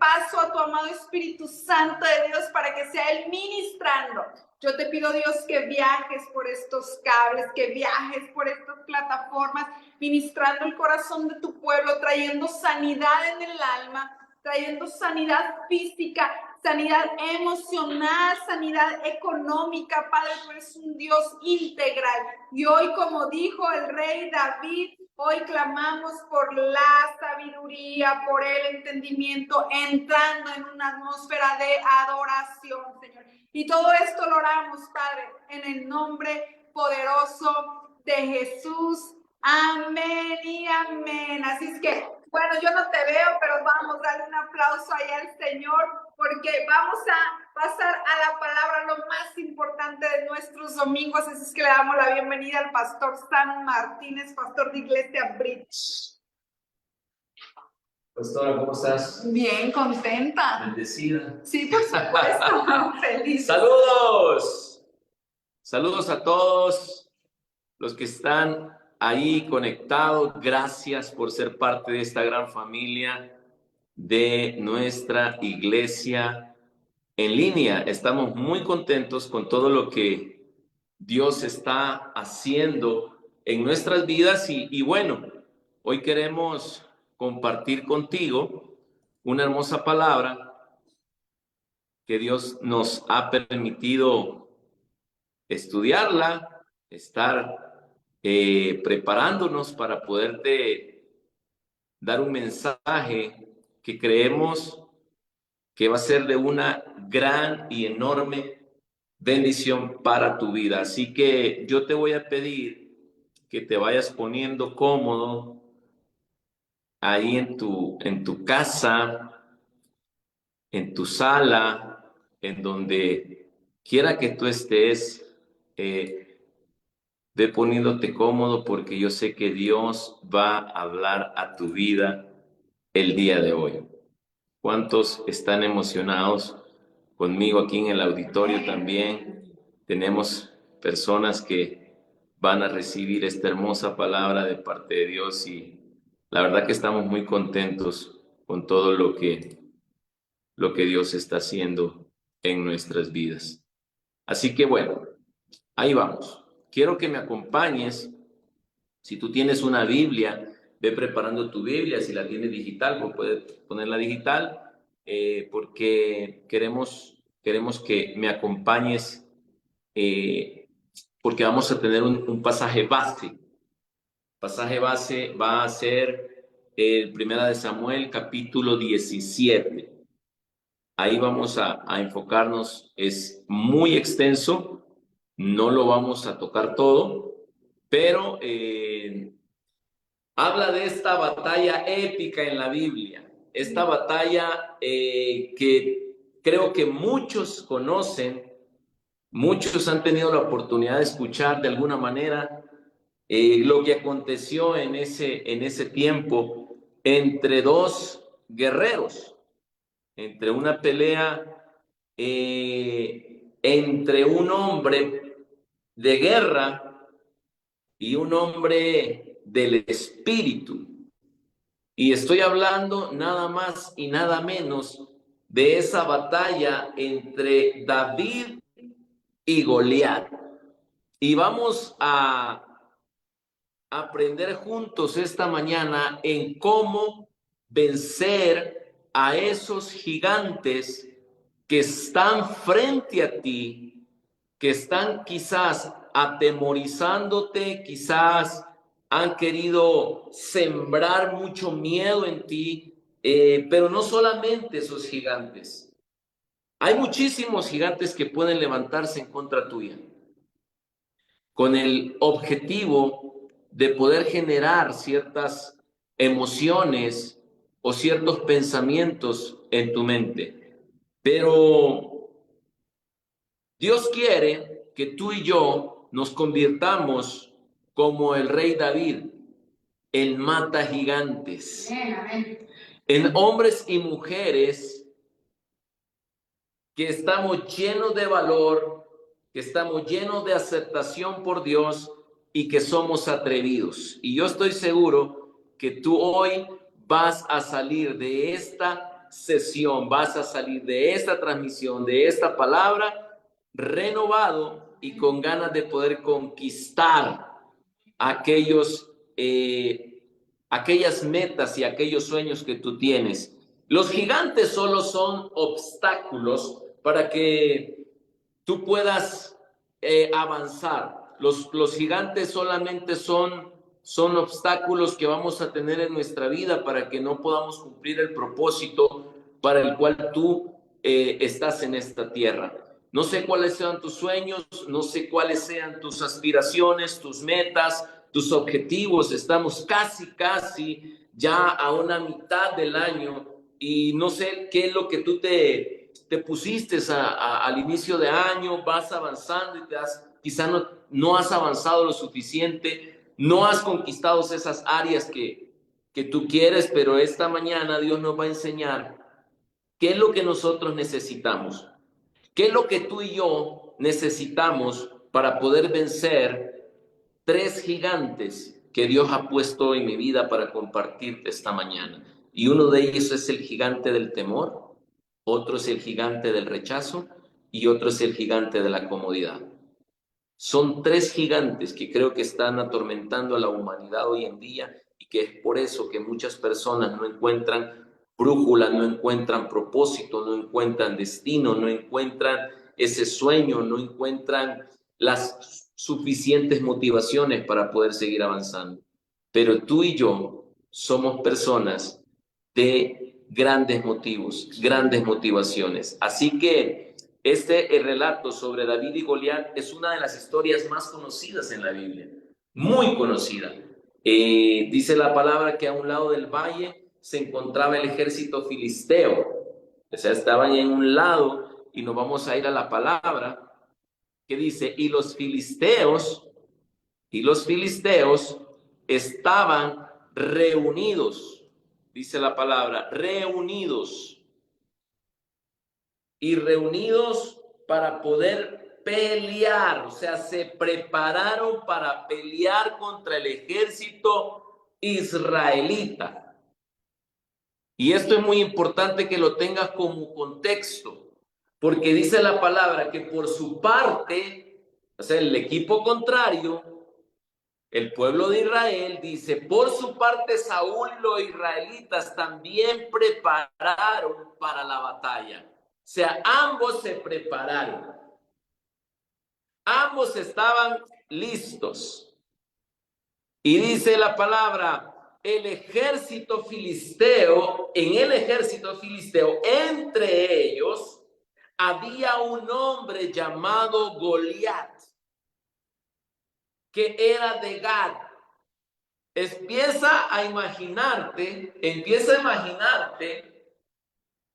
paso a tu amado Espíritu Santo de Dios para que sea Él ministrando. Yo te pido, Dios, que viajes por estos cables, que viajes por estas plataformas, ministrando el corazón de tu pueblo, trayendo sanidad en el alma, trayendo sanidad física, sanidad emocional, sanidad económica. Padre, tú eres un Dios integral. Y hoy, como dijo el rey David, hoy clamamos por la sabiduría, por el entendimiento, entrando en una atmósfera de adoración, Señor. Y todo esto lo oramos, Padre, en el nombre poderoso de Jesús. Amén y amén. Así es que, bueno, yo no te veo, pero vamos a darle un aplauso ahí al Señor, porque vamos a pasar a la palabra, lo más importante de nuestros domingos. Así es que le damos la bienvenida al pastor Sam Martínez, pastor de Iglesia Bridge. Pastora, ¿cómo estás? Bien, contenta. Bendecida. Sí, por supuesto. Feliz. ¡Saludos! Saludos a todos los que están ahí conectados. Gracias por ser parte de esta gran familia de nuestra iglesia en línea. Estamos muy contentos con todo lo que Dios está haciendo en nuestras vidas y bueno, hoy queremos compartir contigo una hermosa palabra que Dios nos ha permitido estudiarla, estar preparándonos para poderte dar un mensaje que creemos que va a ser de una gran y enorme bendición para tu vida. Así que yo te voy a pedir que te vayas poniendo cómodo ahí en tu casa, en tu sala, en donde quiera que tú estés, ve poniéndote cómodo porque yo sé que Dios va a hablar a tu vida el día de hoy. ¿Cuántos están emocionados conmigo aquí en el auditorio también? Tenemos personas que van a recibir esta hermosa palabra de parte de Dios y la verdad que estamos muy contentos con todo lo que Dios está haciendo en nuestras vidas. Así que bueno, ahí vamos. Quiero que me acompañes. Si tú tienes una Biblia, ve preparando tu Biblia. Si la tienes digital, pues puedes ponerla digital, porque queremos que me acompañes, porque vamos a tener un pasaje base. Pasaje base va a ser el 1 Samuel, capítulo 17. Ahí vamos a enfocarnos. Es muy extenso, no lo vamos a tocar todo, pero habla de esta batalla épica en la Biblia, esta batalla que creo que muchos conocen, muchos han tenido la oportunidad de escuchar de alguna manera lo que aconteció en ese tiempo entre dos guerreros, entre una pelea entre un hombre de guerra y un hombre del espíritu. Y estoy hablando nada más y nada menos de esa batalla entre David y Goliat. Y vamos a aprender juntos esta mañana en cómo vencer a esos gigantes que están frente a ti, que están quizás atemorizándote, quizás han querido sembrar mucho miedo en ti, pero no solamente esos gigantes. Hay muchísimos gigantes que pueden levantarse en contra tuya con el objetivo de poder generar ciertas emociones o ciertos pensamientos en tu mente. Pero Dios quiere que tú y yo nos convirtamos como el rey David, en mata gigantes, en hombres y mujeres que estamos llenos de valor, que estamos llenos de aceptación por Dios y que somos atrevidos. Y yo estoy seguro que tú hoy vas a salir de esta sesión vas a salir de esta transmisión, de esta palabra, renovado y con ganas de poder conquistar aquellas metas y aquellos sueños que tú tienes. Los gigantes solo son obstáculos para que tú puedas avanzar. Los gigantes solamente son obstáculos que vamos a tener en nuestra vida para que no podamos cumplir el propósito para el cual tú estás en esta tierra. No sé cuáles sean tus sueños, no sé cuáles sean tus aspiraciones, tus metas, tus objetivos. Estamos casi ya a una mitad del año y no sé qué es lo que tú te pusiste al inicio de año. Vas avanzando y quizá no has avanzado lo suficiente, no has conquistado esas áreas que tú quieres, pero esta mañana Dios nos va a enseñar qué es lo que nosotros necesitamos, qué es lo que tú y yo necesitamos para poder vencer 3 gigantes que Dios ha puesto en mi vida para compartirte esta mañana. Y uno de ellos es el gigante del temor, otro es el gigante del rechazo y otro es el gigante de la comodidad. Son 3 gigantes que creo que están atormentando a la humanidad hoy en día y que es por eso que muchas personas no encuentran brújula, no encuentran propósito, no encuentran destino, no encuentran ese sueño, no encuentran las suficientes motivaciones para poder seguir avanzando. Pero tú y yo somos personas de grandes motivos, grandes motivaciones. Así que el relato sobre David y Goliat es una de las historias más conocidas en la Biblia, muy conocida. Dice la palabra que a un lado del valle se encontraba el ejército filisteo. O sea, estaban en un lado y nos vamos a ir a la palabra que dice, y los filisteos estaban reunidos, dice la palabra, reunidos para poder pelear, o sea, se prepararon para pelear contra el ejército israelita. Y esto es muy importante que lo tengas como contexto, porque dice la palabra que por su parte, o sea, el equipo contrario, el pueblo de Israel, dice, por su parte Saúl y los israelitas también prepararon para la batalla. O sea, ambos se prepararon. Ambos estaban listos. Y dice la palabra, en el ejército filisteo, entre ellos, había un hombre llamado Goliat, que era de Gad. Empieza a imaginarte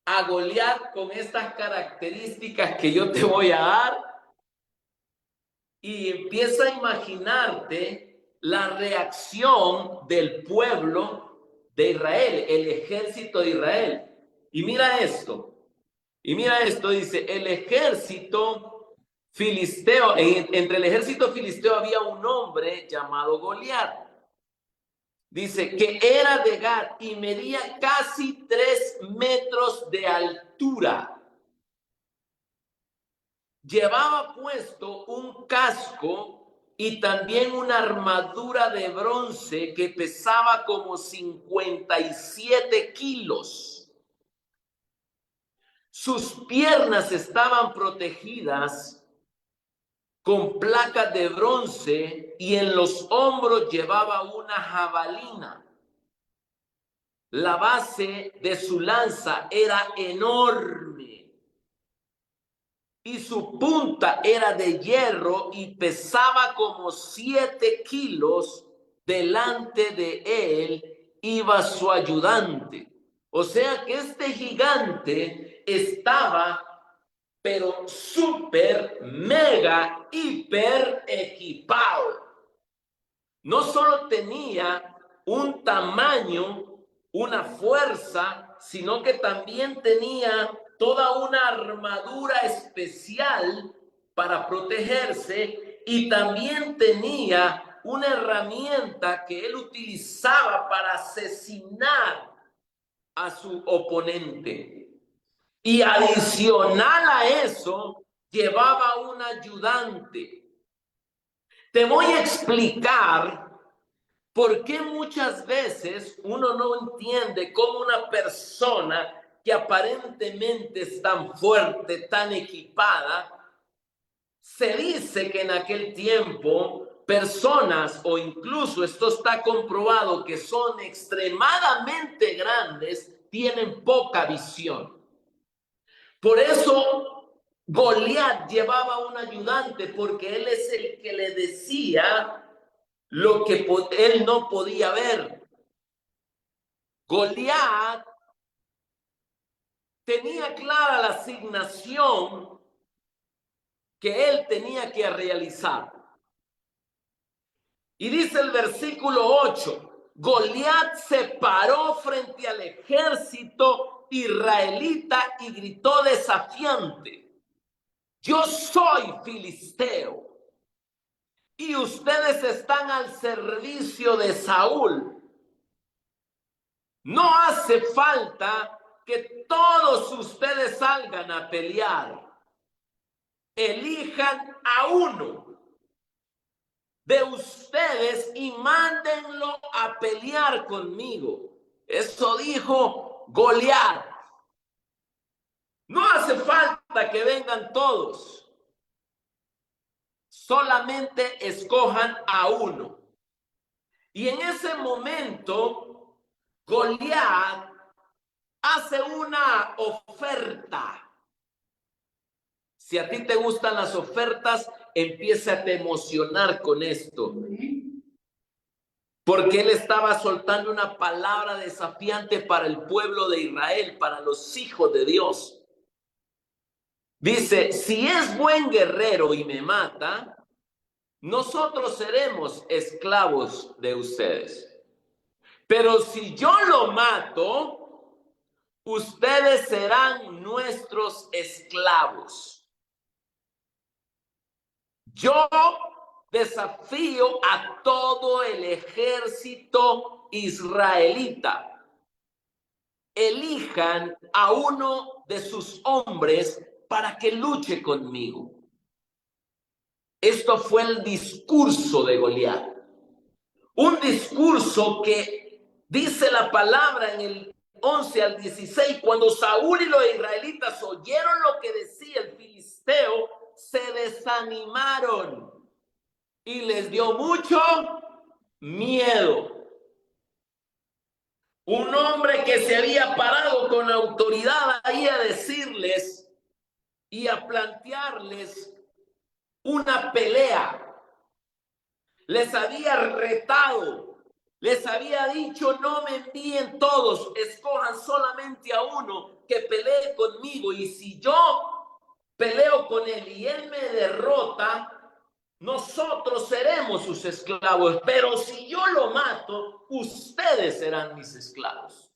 a Goliat con estas características que yo te voy a dar y empieza a imaginarte la reacción del pueblo de Israel, el ejército de Israel. Y mira esto, dice, el ejército filisteo, entre el ejército filisteo había un hombre llamado Goliat. Dice que era de Gad y medía casi 3 metros de altura. Llevaba puesto un casco y también una armadura de bronce que pesaba como 57 kilos. Sus piernas estaban protegidas con placas de bronce y en los hombros llevaba una jabalina. La base de su lanza era enorme y su punta era de hierro y pesaba como 7 kilos. Delante de él iba su ayudante. O sea que este gigante estaba pero súper, mega, hiper equipado. No solo tenía un tamaño, una fuerza, sino que también tenía toda una armadura especial para protegerse y también tenía una herramienta que él utilizaba para asesinar a su oponente. Y adicional a eso, llevaba un ayudante. Te voy a explicar por qué muchas veces uno no entiende cómo una persona que aparentemente es tan fuerte, tan equipada, se dice que en aquel tiempo personas, o incluso esto está comprobado, que son extremadamente grandes, tienen poca visión. Por eso Goliat llevaba un ayudante, porque él es el que le decía lo que él no podía ver. Goliat tenía clara la asignación que él tenía que realizar. Y dice el versículo 8, Goliat se paró frente al ejército israelita y gritó desafiante: yo soy filisteo y ustedes están al servicio de Saúl. No hace falta que todos ustedes salgan a pelear. Elijan a uno de ustedes y mándenlo a pelear conmigo. Eso dijo Goliat. No hace falta que vengan todos. Solamente escojan a uno. Y en ese momento, Goliat hace una oferta. Si a ti te gustan las ofertas, empieza a te emocionar con esto. Porque él estaba soltando una palabra desafiante para el pueblo de Israel, para los hijos de Dios. Dice, si es buen guerrero y me mata, nosotros seremos esclavos de ustedes. Pero si yo lo mato, ustedes serán nuestros esclavos. Yo desafío a todo el ejército israelita. Elijan a uno de sus hombres para que luche conmigo. Esto fue el discurso de Goliat. Un discurso que dice la palabra en el 11 al 16, cuando Saúl y los israelitas oyeron lo que decía el filisteo, se desanimaron y les dio mucho miedo. Un hombre que se había parado con autoridad ahí a decirles y a plantearles una pelea. Les había retado, les había dicho: no me envíen todos, escojan solamente a uno que pelee conmigo, y si yo peleo con él y él me derrota, nosotros seremos sus esclavos, pero si yo lo mato, ustedes serán mis esclavos.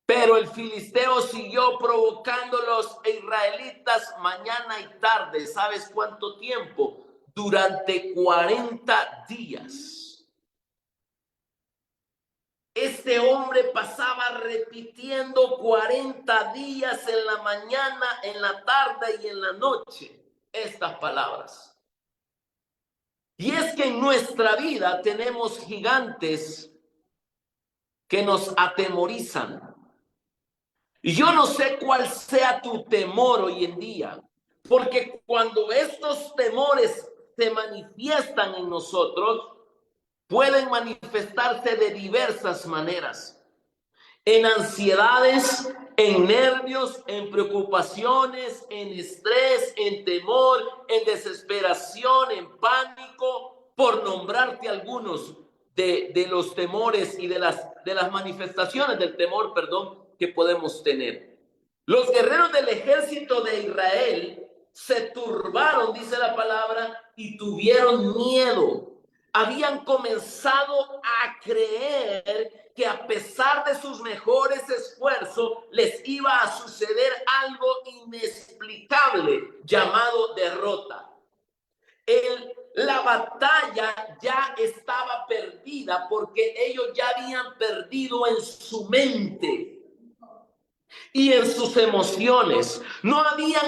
Pero el filisteo siguió provocando a los israelitas mañana y tarde. ¿Sabes cuánto tiempo? Durante 40 días. Este hombre pasaba repitiendo 40 días en la mañana, en la tarde y en la noche estas palabras. Y es que en nuestra vida tenemos gigantes que nos atemorizan. Y yo no sé cuál sea tu temor hoy en día, porque cuando estos temores se manifiestan en nosotros, pueden manifestarse de diversas maneras. En ansiedades, en nervios, en preocupaciones, en estrés, en temor, en desesperación, en pánico, por nombrarte algunos de los temores y de las manifestaciones del temor, que podemos tener. Los guerreros del ejército de Israel se turbaron, dice la palabra, y tuvieron miedo. Habían comenzado a creer que a pesar de sus mejores esfuerzos, les iba a suceder algo inexplicable llamado derrota. El la batalla ya estaba perdida porque ellos ya habían perdido en su mente y en sus emociones. No había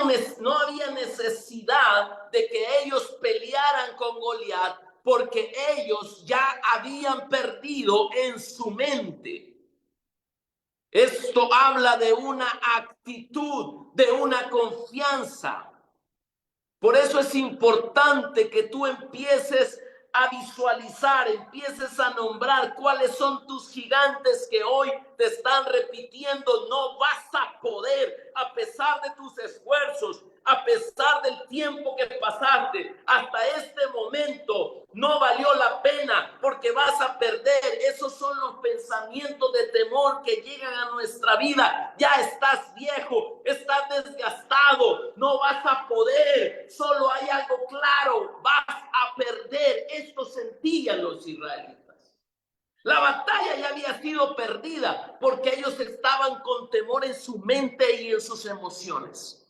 necesidad de que ellos pelearan con Goliat porque ellos ya habían perdido en su mente. Esto habla de una actitud, de una confianza. Por eso es importante que tú empieces a visualizar, empieces a nombrar cuáles son tus gigantes que hoy te están repitiendo. No vas a poder, a pesar de tus esfuerzos, a pesar del tiempo que pasaste, hasta este momento no valió la pena porque vas a perder. Esos son los pensamientos de temor que llegan a nuestra vida. Ya estás viejo, estás desgastado, no vas a poder. Solo hay algo claro, vas a perder. Esto sentían los israelitas. La batalla ya había sido perdida porque ellos estaban con temor en su mente y en sus emociones.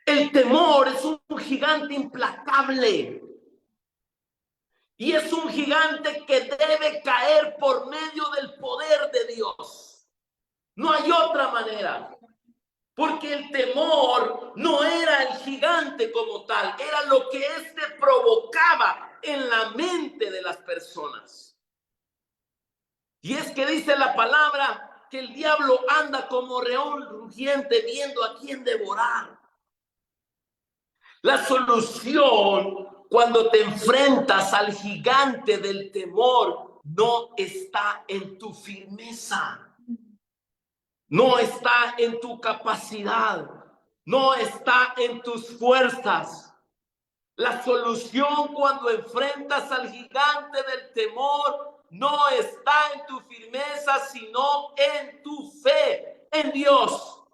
El temor es un gigante implacable y es un gigante que debe caer por medio del poder de Dios. No hay otra manera, porque el temor no era el gigante como tal, era lo que éste provocaba en la mente de las personas. Y es que dice la palabra que el diablo anda como león rugiente viendo a quién devorar. La solución cuando te enfrentas al gigante del temor no está en tu firmeza, no está en tu capacidad, no está en tus fuerzas. La solución cuando enfrentas al gigante del temor no está en tu firmeza, sino en tu fe en Dios.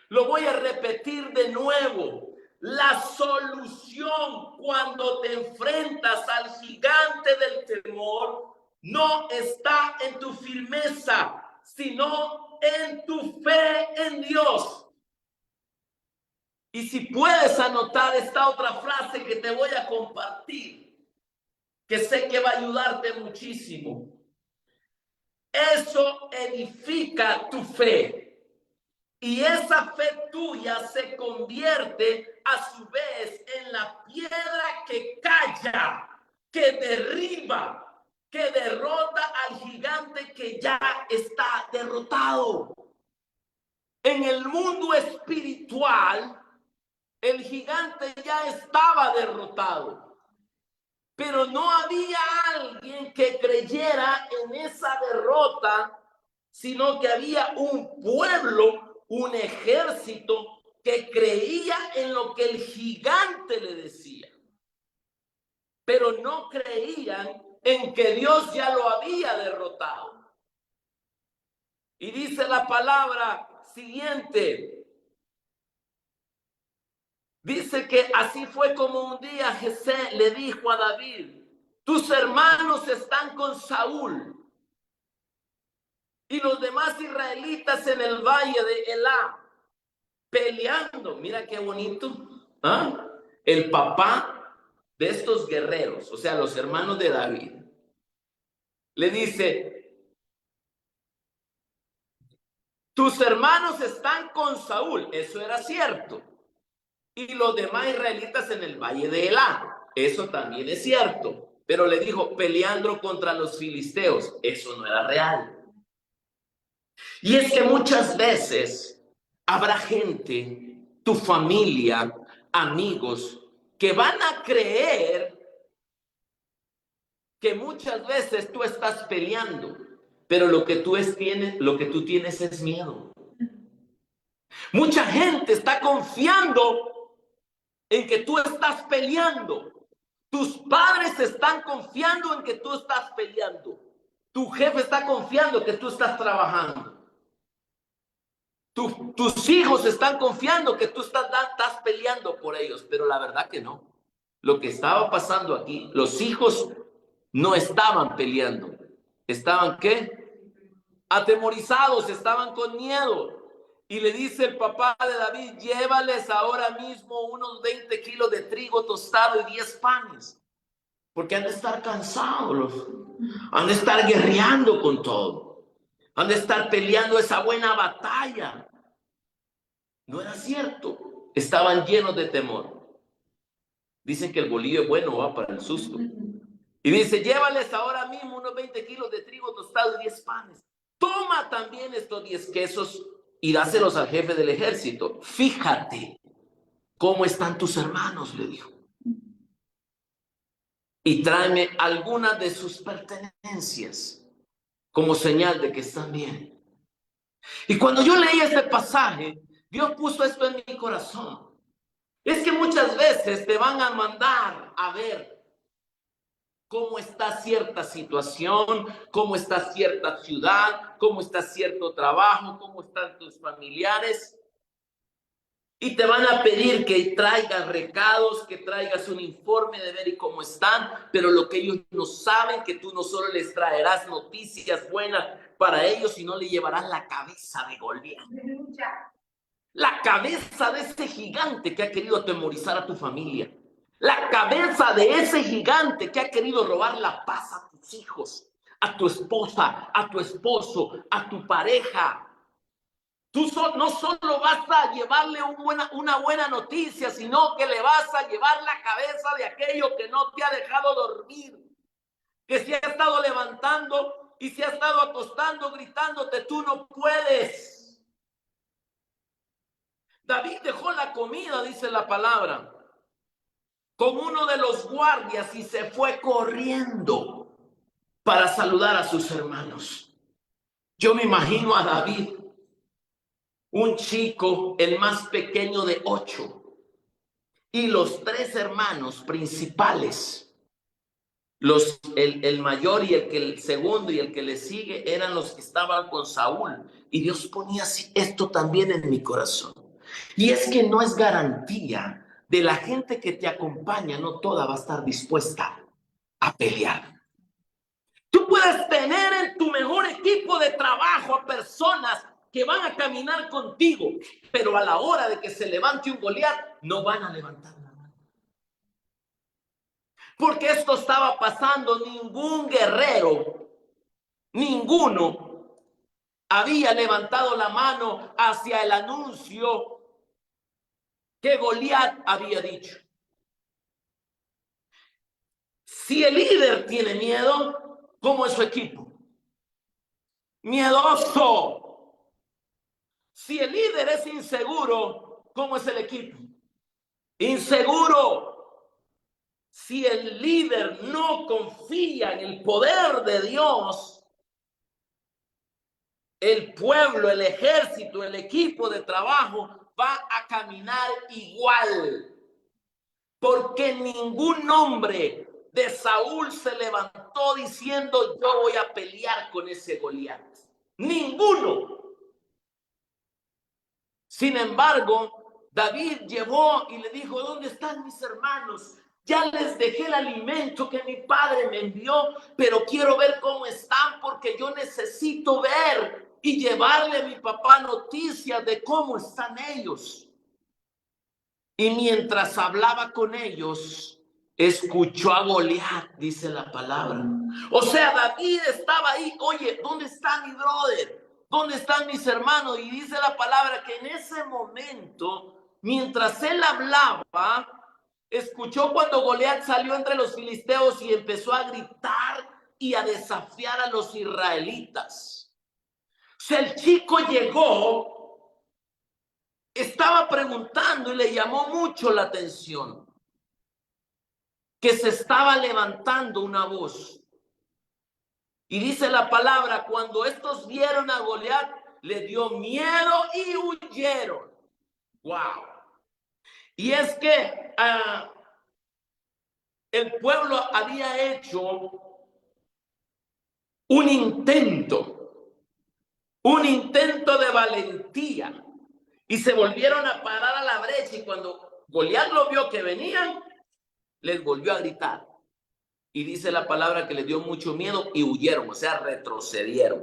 Lo voy a repetir de nuevo. La solución cuando te enfrentas al gigante del temor no está en tu firmeza, sino en tu fe en Dios. Y si puedes anotar esta otra frase que te voy a compartir, que sé que va a ayudarte muchísimo. Eso edifica tu fe. Y esa fe tuya se convierte a su vez en la piedra que calla, que derriba, que derrota al gigante que ya está derrotado. En el mundo espiritual, el gigante ya estaba derrotado, pero no había alguien que creyera en esa derrota, sino que había un pueblo, un ejército que creía en lo que el gigante le decía, pero no creían en que Dios ya lo había derrotado. Y dice la palabra siguiente, dice que así fue como un día Jesé le dijo a David: tus hermanos están con Saúl y los demás israelitas en el valle de Elá peleando. Mira qué bonito. ¿Ah? El papá de estos guerreros, o sea, los hermanos de David, le dice: tus hermanos están con Saúl. Eso era cierto. Y los demás israelitas en el valle de Elá. Eso también es cierto. Pero le dijo: peleando contra los filisteos. Eso no era real. Y es que muchas veces habrá gente, tu familia, amigos, que van a creer que muchas veces tú estás peleando, pero lo que tú tienes es miedo. Mucha gente está confiando en que tú estás peleando. Tus padres están confiando en que tú estás peleando. Tu jefe está confiando que tú estás trabajando. Tus hijos están confiando que tú estás peleando por ellos, pero la verdad que no. Lo que estaba pasando aquí, los hijos no estaban peleando. ¿Estaban qué? Atemorizados, estaban con miedo. Y le dice el papá de David: llévales ahora mismo unos 20 kilos de trigo tostado y 10 panes. Porque han de estar cansados, han de estar guerreando con todo, han de estar peleando esa buena batalla. No era cierto, estaban llenos de temor. Dicen que el bolillo es bueno, va para el susto. Y dice, llévales ahora mismo unos 20 kilos de trigo tostado y 10 panes. Toma también estos 10 quesos y dáselos al jefe del ejército. Fíjate cómo están tus hermanos, le dijo. Y tráeme algunas de sus pertenencias como señal de que están bien. Y cuando yo leí este pasaje, Dios puso esto en mi corazón. Es que muchas veces te van a mandar a ver cómo está cierta situación, cómo está cierta ciudad, cómo está cierto trabajo, cómo están tus familiares. Y te van a pedir que traigas recados, que traigas un informe de ver y cómo están, pero lo que ellos no saben, que tú no solo les traerás noticias buenas para ellos, sino le llevarás la cabeza de Goliat. La cabeza de ese gigante que ha querido atemorizar a tu familia. La cabeza de ese gigante que ha querido robar la paz a tus hijos, a tu esposa, a tu esposo, a tu pareja. Tú no solo vas a llevarle una buena noticia, sino que le vas a llevar la cabeza de aquello que no te ha dejado dormir, que se ha estado levantando y se ha estado acostando gritándote, tú no puedes. David dejó la comida, dice la palabra, con uno de los guardias y se fue corriendo para saludar a sus hermanos. Yo me imagino a David, un chico, el más pequeño de 8, y los 3 hermanos principales, el mayor y el segundo y el que le sigue, eran los que estaban con Saúl. Y Dios ponía así esto también en mi corazón. Y es que no es garantía de la gente que te acompaña, no toda va a estar dispuesta a pelear. Tú puedes tener en tu mejor equipo de trabajo a personas que van a caminar contigo, pero a la hora de que se levante un Goliat, no van a levantar la mano. Porque esto estaba pasando, ningún guerrero, ninguno había levantado la mano hacia el anuncio que Goliat había dicho. Si el líder tiene miedo, ¿cómo es su equipo? Miedoso. Si el líder es inseguro, ¿cómo es el equipo? Inseguro. Si el líder no confía en el poder de Dios, el pueblo, el ejército, el equipo de trabajo va a caminar igual. Porque ningún hombre de Saúl se levantó diciendo yo voy a pelear con ese Goliat. Ninguno. Sin embargo, David llevó y le dijo, ¿dónde están mis hermanos? Ya les dejé el alimento que mi padre me envió, pero quiero ver cómo están porque yo necesito ver y llevarle a mi papá noticias de cómo están ellos. Y mientras hablaba con ellos, escuchó a Goliat, dice la palabra. O sea, David estaba ahí, oye, ¿dónde están mi brother? ¿Dónde están mis hermanos? Y dice la palabra que en ese momento, mientras él hablaba, escuchó cuando Goliat salió entre los filisteos y empezó a gritar y a desafiar a los israelitas. O sea, el chico llegó, estaba preguntando y le llamó mucho la atención que se estaba levantando una voz. Y dice la palabra, cuando estos vieron a Goliat, le dio miedo y huyeron. ¡Wow! Y es que el pueblo había hecho un intento de valentía. Y se volvieron a parar a la brecha. Y cuando Goliat lo vio que venían, les volvió a gritar. Y dice la palabra que les dio mucho miedo y huyeron, o sea, retrocedieron.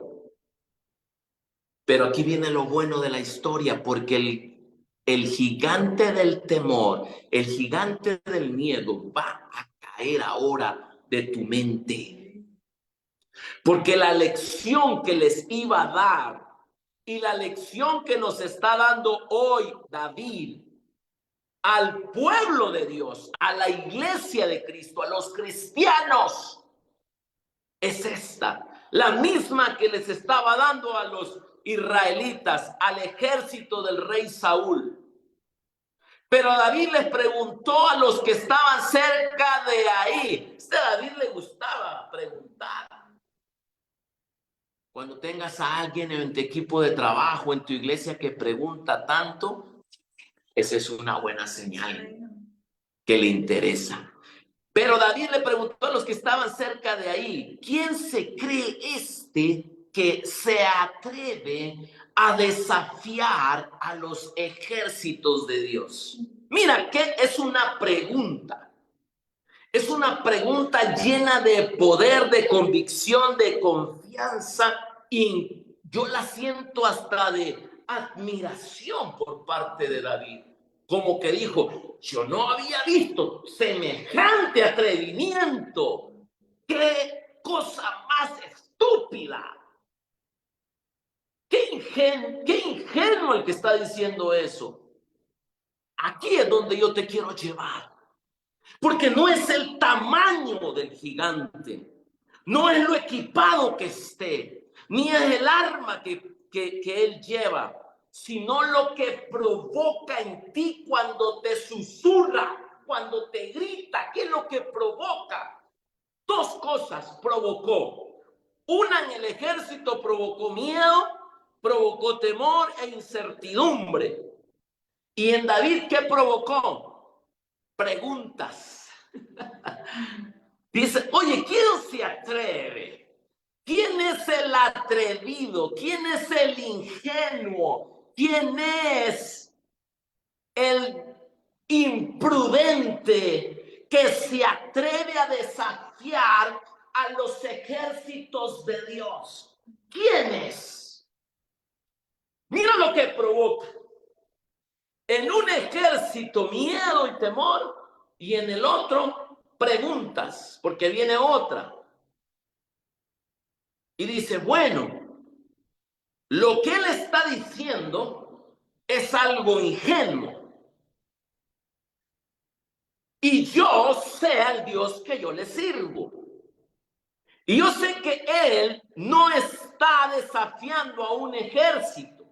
Pero aquí viene lo bueno de la historia, porque el gigante del temor, el gigante del miedo va a caer ahora de tu mente. Porque la lección que les iba a dar y la lección que nos está dando hoy David al pueblo de Dios, a la iglesia de Cristo, a los cristianos, es esta, la misma que les estaba dando a los israelitas, al ejército del rey Saúl. Pero David les preguntó a los que estaban cerca de ahí. A David le gustaba preguntar. Cuando tengas a alguien en tu equipo de trabajo, en tu iglesia que pregunta tanto, esa es una buena señal que le interesa. Pero David le preguntó a los que estaban cerca de ahí, ¿quién se cree que se atreve a desafiar a los ejércitos de Dios? Mira, que es una pregunta. Es una pregunta llena de poder, de convicción, de confianza, y yo la siento hasta de admiración por parte de David. Como que dijo, yo no había visto semejante atrevimiento. ¡Qué cosa más estúpida! ¡Qué ingenuo el que está diciendo eso! Aquí es donde yo te quiero llevar. Porque no es el tamaño del gigante, no es lo equipado que esté, ni es el arma que él lleva, sino lo que provoca en ti cuando te susurra, cuando te grita. ¿Qué es lo que provoca? Dos cosas provocó. Una, en el ejército provocó miedo, provocó temor e incertidumbre. Y en David, ¿qué provocó? Preguntas. Dice, oye, ¿quién se atreve? ¿Quién es el atrevido? ¿Quién es el ingenuo? ¿Quién es el imprudente que se atreve a desafiar a los ejércitos de Dios? ¿Quién es? Mira lo que provoca. En un ejército, miedo y temor, y en el otro, preguntas, porque viene otra. Y dice, bueno, lo que él está diciendo es algo ingenuo. Y yo sé al Dios que yo le sirvo. Y yo sé que él no está desafiando a un ejército,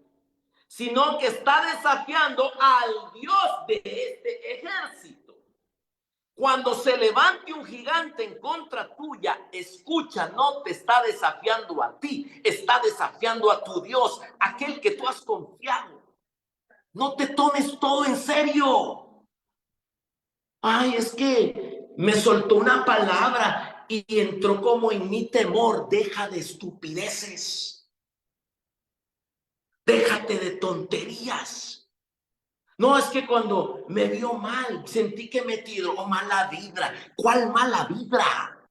sino que está desafiando al Dios de este ejército. Cuando se levante un gigante en contra tuya, escucha, no te está desafiando a ti, está desafiando a tu Dios, aquel que tú has confiado. No te tomes todo en serio. Ay, es que me soltó una palabra y entró como en mi temor. Deja de estupideces. Déjate de tonterías. No, es que cuando me vio mal, sentí que me tiró mala vibra. ¿Cuál mala vibra?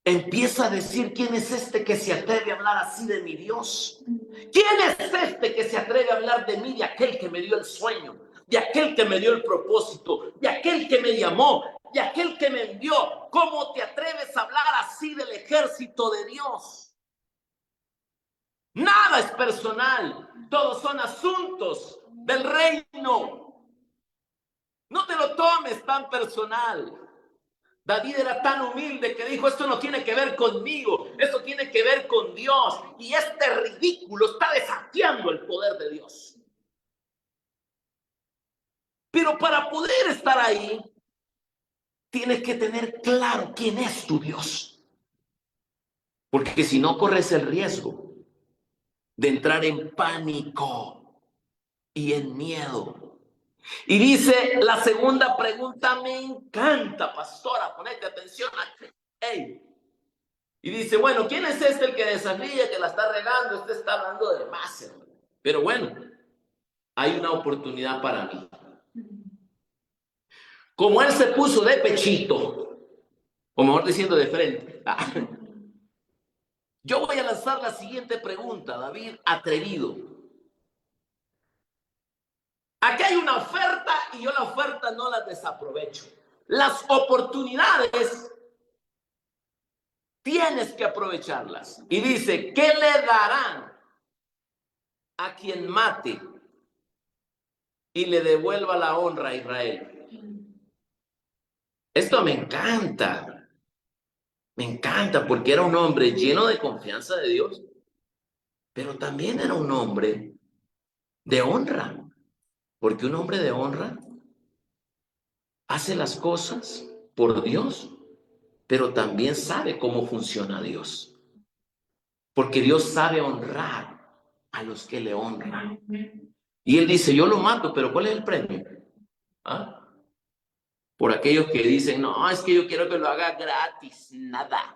Empieza a decir, ¿quién es este que se atreve a hablar así de mi Dios? ¿Quién es este que se atreve a hablar de mí, de aquel que me dio el sueño, de aquel que me dio el propósito, de aquel que me llamó, de aquel que me envió? ¿Cómo te atreves a hablar así del ejército de Dios? Nada es personal, todos son asuntos del reino. No te lo tomes tan personal. David era tan humilde que dijo, esto no tiene que ver conmigo, esto tiene que ver con Dios. Y este ridículo está desafiando el poder de Dios. Pero para poder estar ahí, tienes que tener claro quién es tu Dios. Porque si no, corres el riesgo de entrar en pánico y en miedo. Y dice la segunda pregunta, me encanta, pastora, ponete atención. Hey. Y dice, bueno, ¿quién es este el que desafía, que la está regando? Usted está hablando de más, hermano. Pero bueno, hay una oportunidad para mí. Como él se puso de pechito, o mejor diciendo de frente, yo voy a lanzar la siguiente pregunta, David, atrevido. Aquí hay una oferta y yo la oferta no la desaprovecho. Las oportunidades tienes que aprovecharlas. Y dice, ¿qué le darán a quien mate y le devuelva la honra a Israel? Esto me encanta porque era un hombre lleno de confianza de Dios, pero también era un hombre de honra, porque un hombre de honra hace las cosas por Dios, pero también sabe cómo funciona Dios, porque Dios sabe honrar a los que le honran. Y él dice, yo lo mato, pero ¿cuál es el premio? ¿Ah? Por aquellos que dicen, no, es que yo quiero que lo haga gratis. Nada.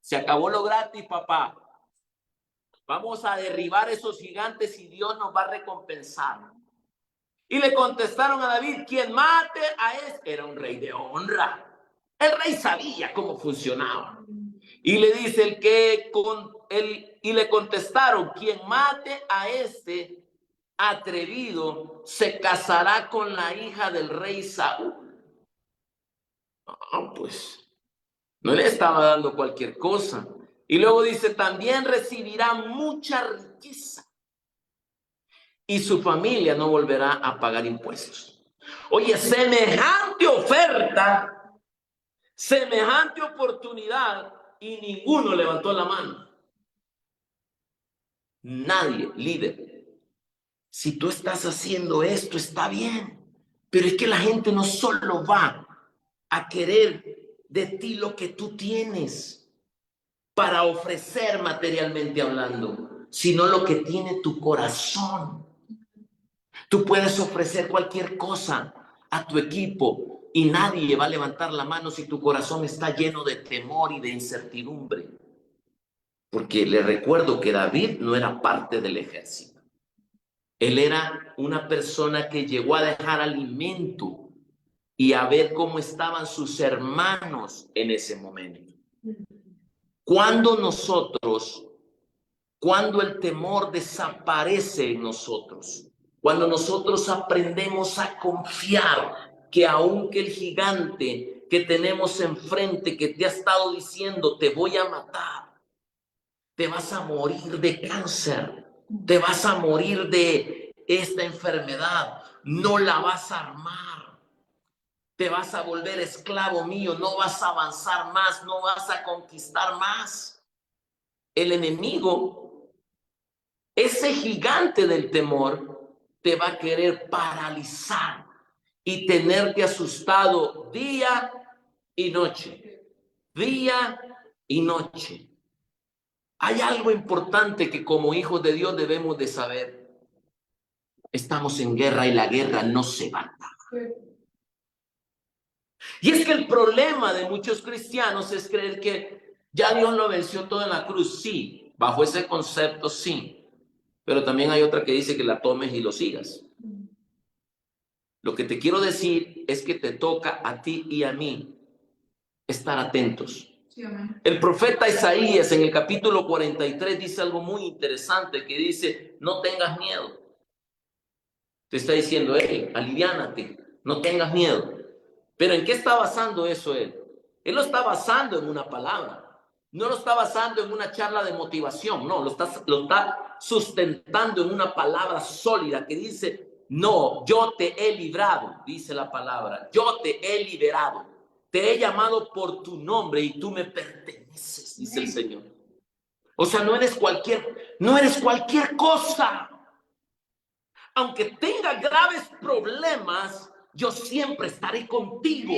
Se acabó lo gratis, papá. Vamos a derribar esos gigantes y Dios nos va a recompensar. Y le contestaron a David, quien mate a este, era un rey de honra. El rey sabía cómo funcionaba. Y le dice y le contestaron, quien mate a este atrevido se casará con la hija del rey Saúl. Pues no le estaba dando cualquier cosa. Y luego dice, también recibirá mucha riqueza y su familia no volverá a pagar impuestos. Oye, semejante oferta, semejante oportunidad y ninguno levantó la mano. Nadie, líder. Si tú estás haciendo esto, está bien. Pero es que la gente no solo va a querer de ti lo que tú tienes para ofrecer materialmente hablando, sino lo que tiene tu corazón. Tú puedes ofrecer cualquier cosa a tu equipo y nadie va a levantar la mano si tu corazón está lleno de temor y de incertidumbre. Porque le recuerdo que David no era parte del ejército. Él era una persona que llegó a dejar alimento y a ver cómo estaban sus hermanos en ese momento. Cuando el temor desaparece en nosotros, cuando nosotros aprendemos a confiar que aunque el gigante que tenemos enfrente, que te ha estado diciendo, te voy a matar, te vas a morir de cáncer, te vas a morir de esta enfermedad, no la vas a armar, te vas a volver esclavo mío, no vas a avanzar más, no vas a conquistar más. El enemigo, ese gigante del temor, te va a querer paralizar y tenerte asustado día y noche, día y noche. Hay algo importante que como hijos de Dios debemos de saber. Estamos en guerra y la guerra no se va a acabar. Y es que el problema de muchos cristianos es creer que ya Dios lo venció todo en la cruz. Sí, bajo ese concepto sí. Pero también hay otra que dice que la tomes y lo sigas. Lo que te quiero decir es que te toca a ti y a mí estar atentos. Sí, el profeta Isaías en el capítulo 43 dice algo muy interesante que dice, no tengas miedo. Te está diciendo, aliviánate, no tengas miedo. Pero ¿en qué está basando eso él? Él lo está basando en una palabra. No lo está basando en una charla de motivación. No, lo está sustentando en una palabra sólida que dice, no, yo te he librado, dice la palabra. Yo te he liberado. Te he llamado por tu nombre y tú me perteneces, dice el Señor. O sea, no eres cualquier cosa. Aunque tenga graves problemas, yo siempre estaré contigo.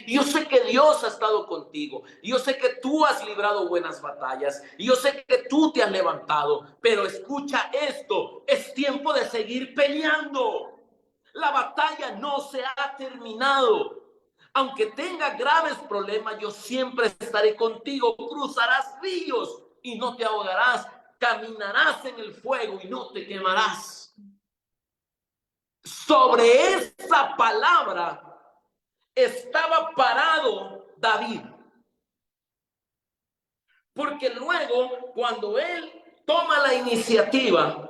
Y yo sé que Dios ha estado contigo. Y yo sé que tú has librado buenas batallas. Y yo sé que tú te has levantado. Pero escucha esto, es tiempo de seguir peleando. La batalla no se ha terminado. Aunque tenga graves problemas, yo siempre estaré contigo. Cruzarás ríos y no te ahogarás. Caminarás en el fuego y no te quemarás. Sobre esa palabra estaba parado David. Porque luego, cuando él toma la iniciativa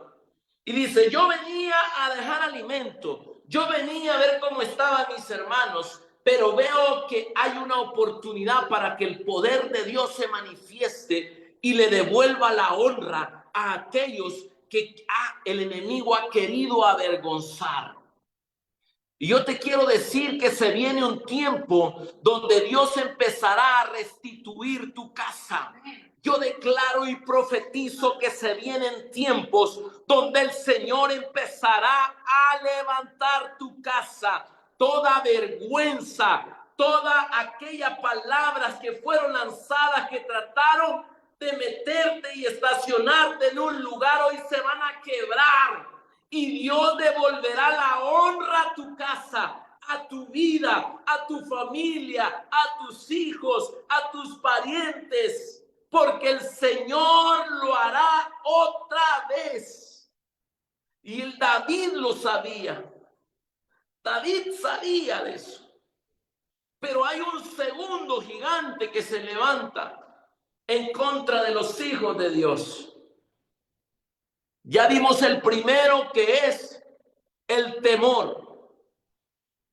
y dice, yo venía a dejar alimento, yo venía a ver cómo estaban mis hermanos, pero veo que hay una oportunidad para que el poder de Dios se manifieste y le devuelva la honra a aquellos que el enemigo ha querido avergonzar. Y yo te quiero decir que se viene un tiempo donde Dios empezará a restituir tu casa. Yo declaro y profetizo que se vienen tiempos donde el Señor empezará a levantar tu casa. Toda vergüenza, todas aquellas palabras que fueron lanzadas, que trataron de meterte y estacionarte en un lugar, hoy se van a quebrar. Y Dios devolverá la honra a tu casa, a tu vida, a tu familia, a tus hijos, a tus parientes, porque el Señor lo hará otra vez. Y el David lo sabía. David sabía de eso. Pero hay un segundo gigante que se levanta en contra de los hijos de Dios. Ya vimos el primero, que es el temor.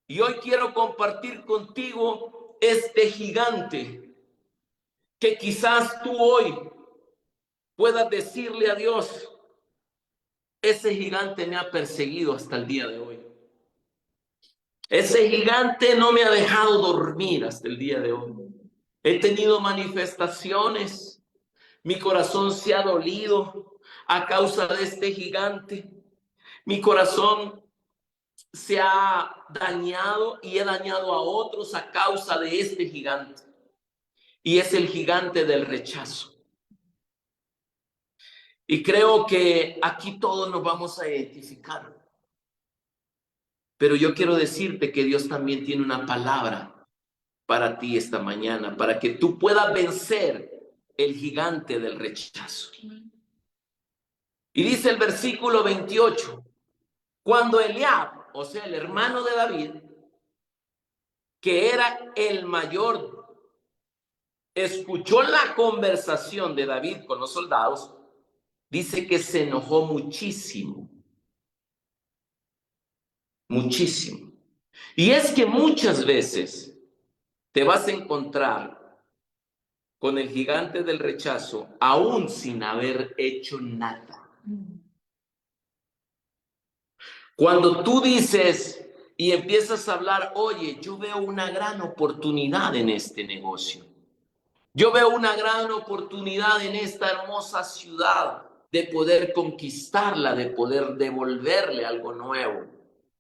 Y hoy quiero compartir contigo este gigante que quizás tú hoy puedas decirle a Dios: ese gigante me ha perseguido hasta el día de hoy. Ese gigante no me ha dejado dormir hasta el día de hoy. He tenido manifestaciones. Mi corazón se ha dolido a causa de este gigante. Mi corazón se ha dañado y he dañado a otros a causa de este gigante. Y es el gigante del rechazo. Y creo que aquí todos nos vamos a identificar. Pero yo quiero decirte que Dios también tiene una palabra para ti esta mañana, para que tú puedas vencer el gigante del rechazo. Y dice el versículo 28, cuando Eliab, o sea, el hermano de David, que era el mayor, escuchó la conversación de David con los soldados, dice que se enojó muchísimo. Muchísimo. Y es que muchas veces te vas a encontrar con el gigante del rechazo aún sin haber hecho nada. Cuando tú dices y empiezas a hablar: oye, yo veo una gran oportunidad en este negocio. Yo veo una gran oportunidad en esta hermosa ciudad de poder conquistarla, de poder devolverle algo nuevo.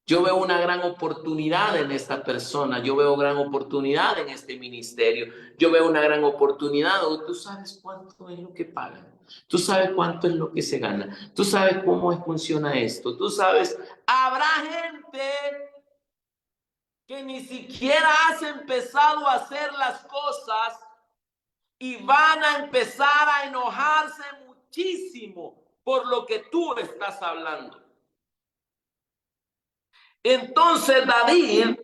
Yo veo una gran oportunidad en esta persona. Yo veo gran oportunidad en este ministerio. Yo veo una gran oportunidad. Tú sabes cuánto es lo que pagan. Tú sabes cuánto es lo que se gana. Tú sabes cómo funciona esto. Tú sabes, habrá gente que ni siquiera has empezado a hacer las cosas y van a empezar a enojarse muchísimo por lo que tú estás hablando. Entonces David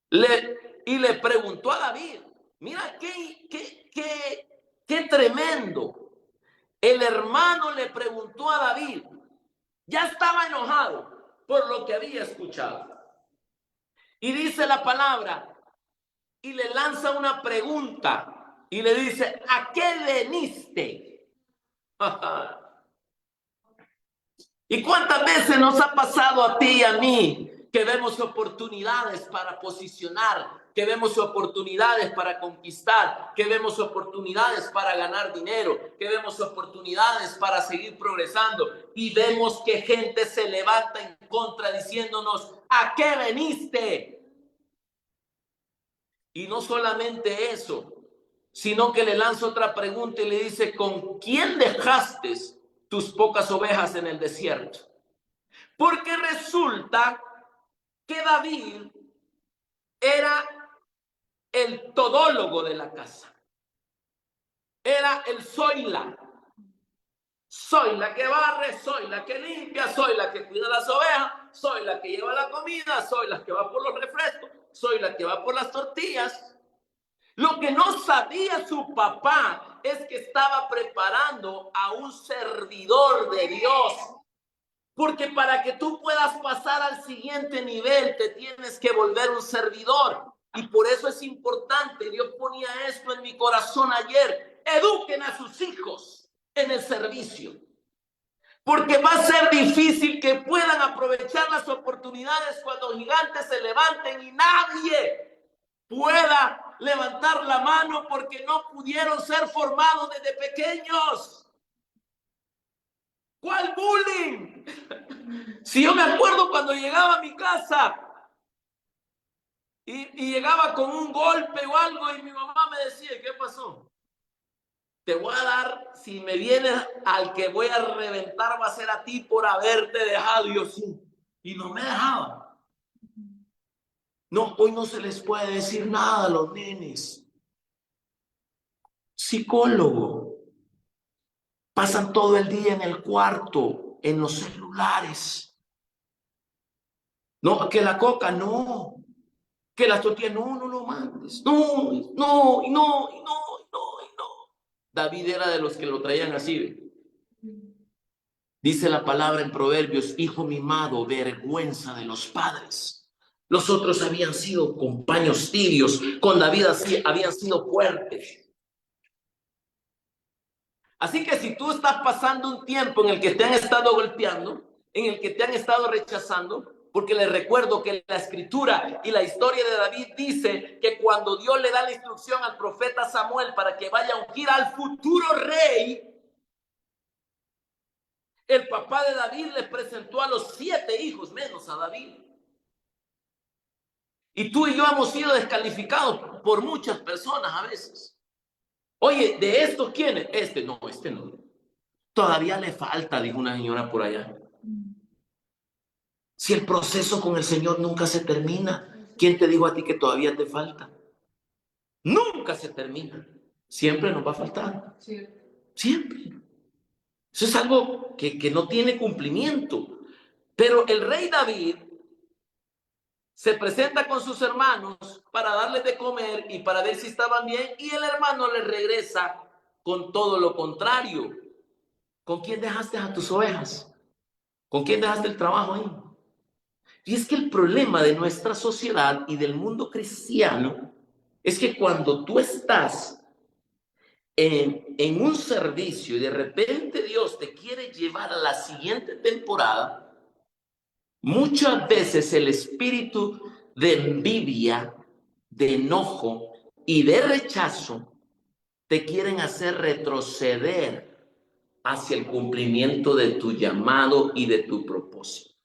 le preguntó a David, mira qué tremendo. El hermano le preguntó a David, ya estaba enojado por lo que había escuchado. Y dice la palabra, y le lanza una pregunta y le dice, ¿a qué veniste? ¿Y cuántas veces nos ha pasado a ti y a mí que vemos oportunidades para posicionar, que vemos oportunidades para conquistar, que vemos oportunidades para ganar dinero, que vemos oportunidades para seguir progresando y vemos que gente se levanta en contra diciéndonos, ¿a qué veniste? Y no solamente eso, sino que le lanza otra pregunta y le dice, ¿con quién dejaste tus pocas ovejas en el desierto? Porque resulta que David era el todólogo de la casa. Era el soy la que barre, soy la que limpia, soy la que cuida las ovejas, soy la que lleva la comida, soy la que va por los refrescos, soy la que va por las tortillas. Lo que no sabía su papá es que estaba preparando a un servidor de Dios. Porque para que tú puedas pasar al siguiente nivel, te tienes que volver un servidor. Y por eso es importante, Dios ponía esto en mi corazón ayer, eduquen a sus hijos en el servicio. Porque va a ser difícil que puedan aprovechar las oportunidades cuando gigantes se levanten y nadie pueda levantar la mano porque no pudieron ser formados desde pequeños. ¿Cuál bullying? Si yo me acuerdo cuando llegaba a mi casa y llegaba con un golpe o algo y mi mamá me decía, ¿qué pasó? Te voy a dar, si me vienes, al que voy a reventar va a ser a ti por haberte dejado. Y yo sí. Y no me dejaba. No, hoy no se les puede decir nada a los nenes. Psicólogo. Pasan todo el día en el cuarto, en los celulares. No, que la coca, no. Que la tortilla, no lo mandes. No. David era de los que lo traían así. Dice la palabra en Proverbios, hijo mimado, vergüenza de los padres. Los otros habían sido compañeros tibios, con David así habían sido fuertes. Así que si tú estás pasando un tiempo en el que te han estado golpeando, en el que te han estado rechazando, porque les recuerdo que la escritura y la historia de David dice que cuando Dios le da la instrucción al profeta Samuel para que vaya a ungir al futuro rey, el papá de David le presentó a los 7 hijos menos a David. Y tú y yo hemos sido descalificados por muchas personas a veces. Oye, ¿de estos quiénes? Este no. Todavía le falta, dijo una señora por allá. Si el proceso con el Señor nunca se termina, ¿quién te dijo a ti que todavía te falta? Nunca se termina. Siempre nos va a faltar. Siempre. Eso es algo que no tiene cumplimiento. Pero el rey David se presenta con sus hermanos para darles de comer y para ver si estaban bien, y el hermano le regresa con todo lo contrario. ¿Con quién dejaste a tus ovejas? ¿Con quién dejaste el trabajo ahí? Y es que el problema de nuestra sociedad y del mundo cristiano es que cuando tú estás en un servicio y de repente Dios te quiere llevar a la siguiente temporada, muchas veces el espíritu de envidia, de enojo y de rechazo te quieren hacer retroceder hacia el cumplimiento de tu llamado y de tu propósito.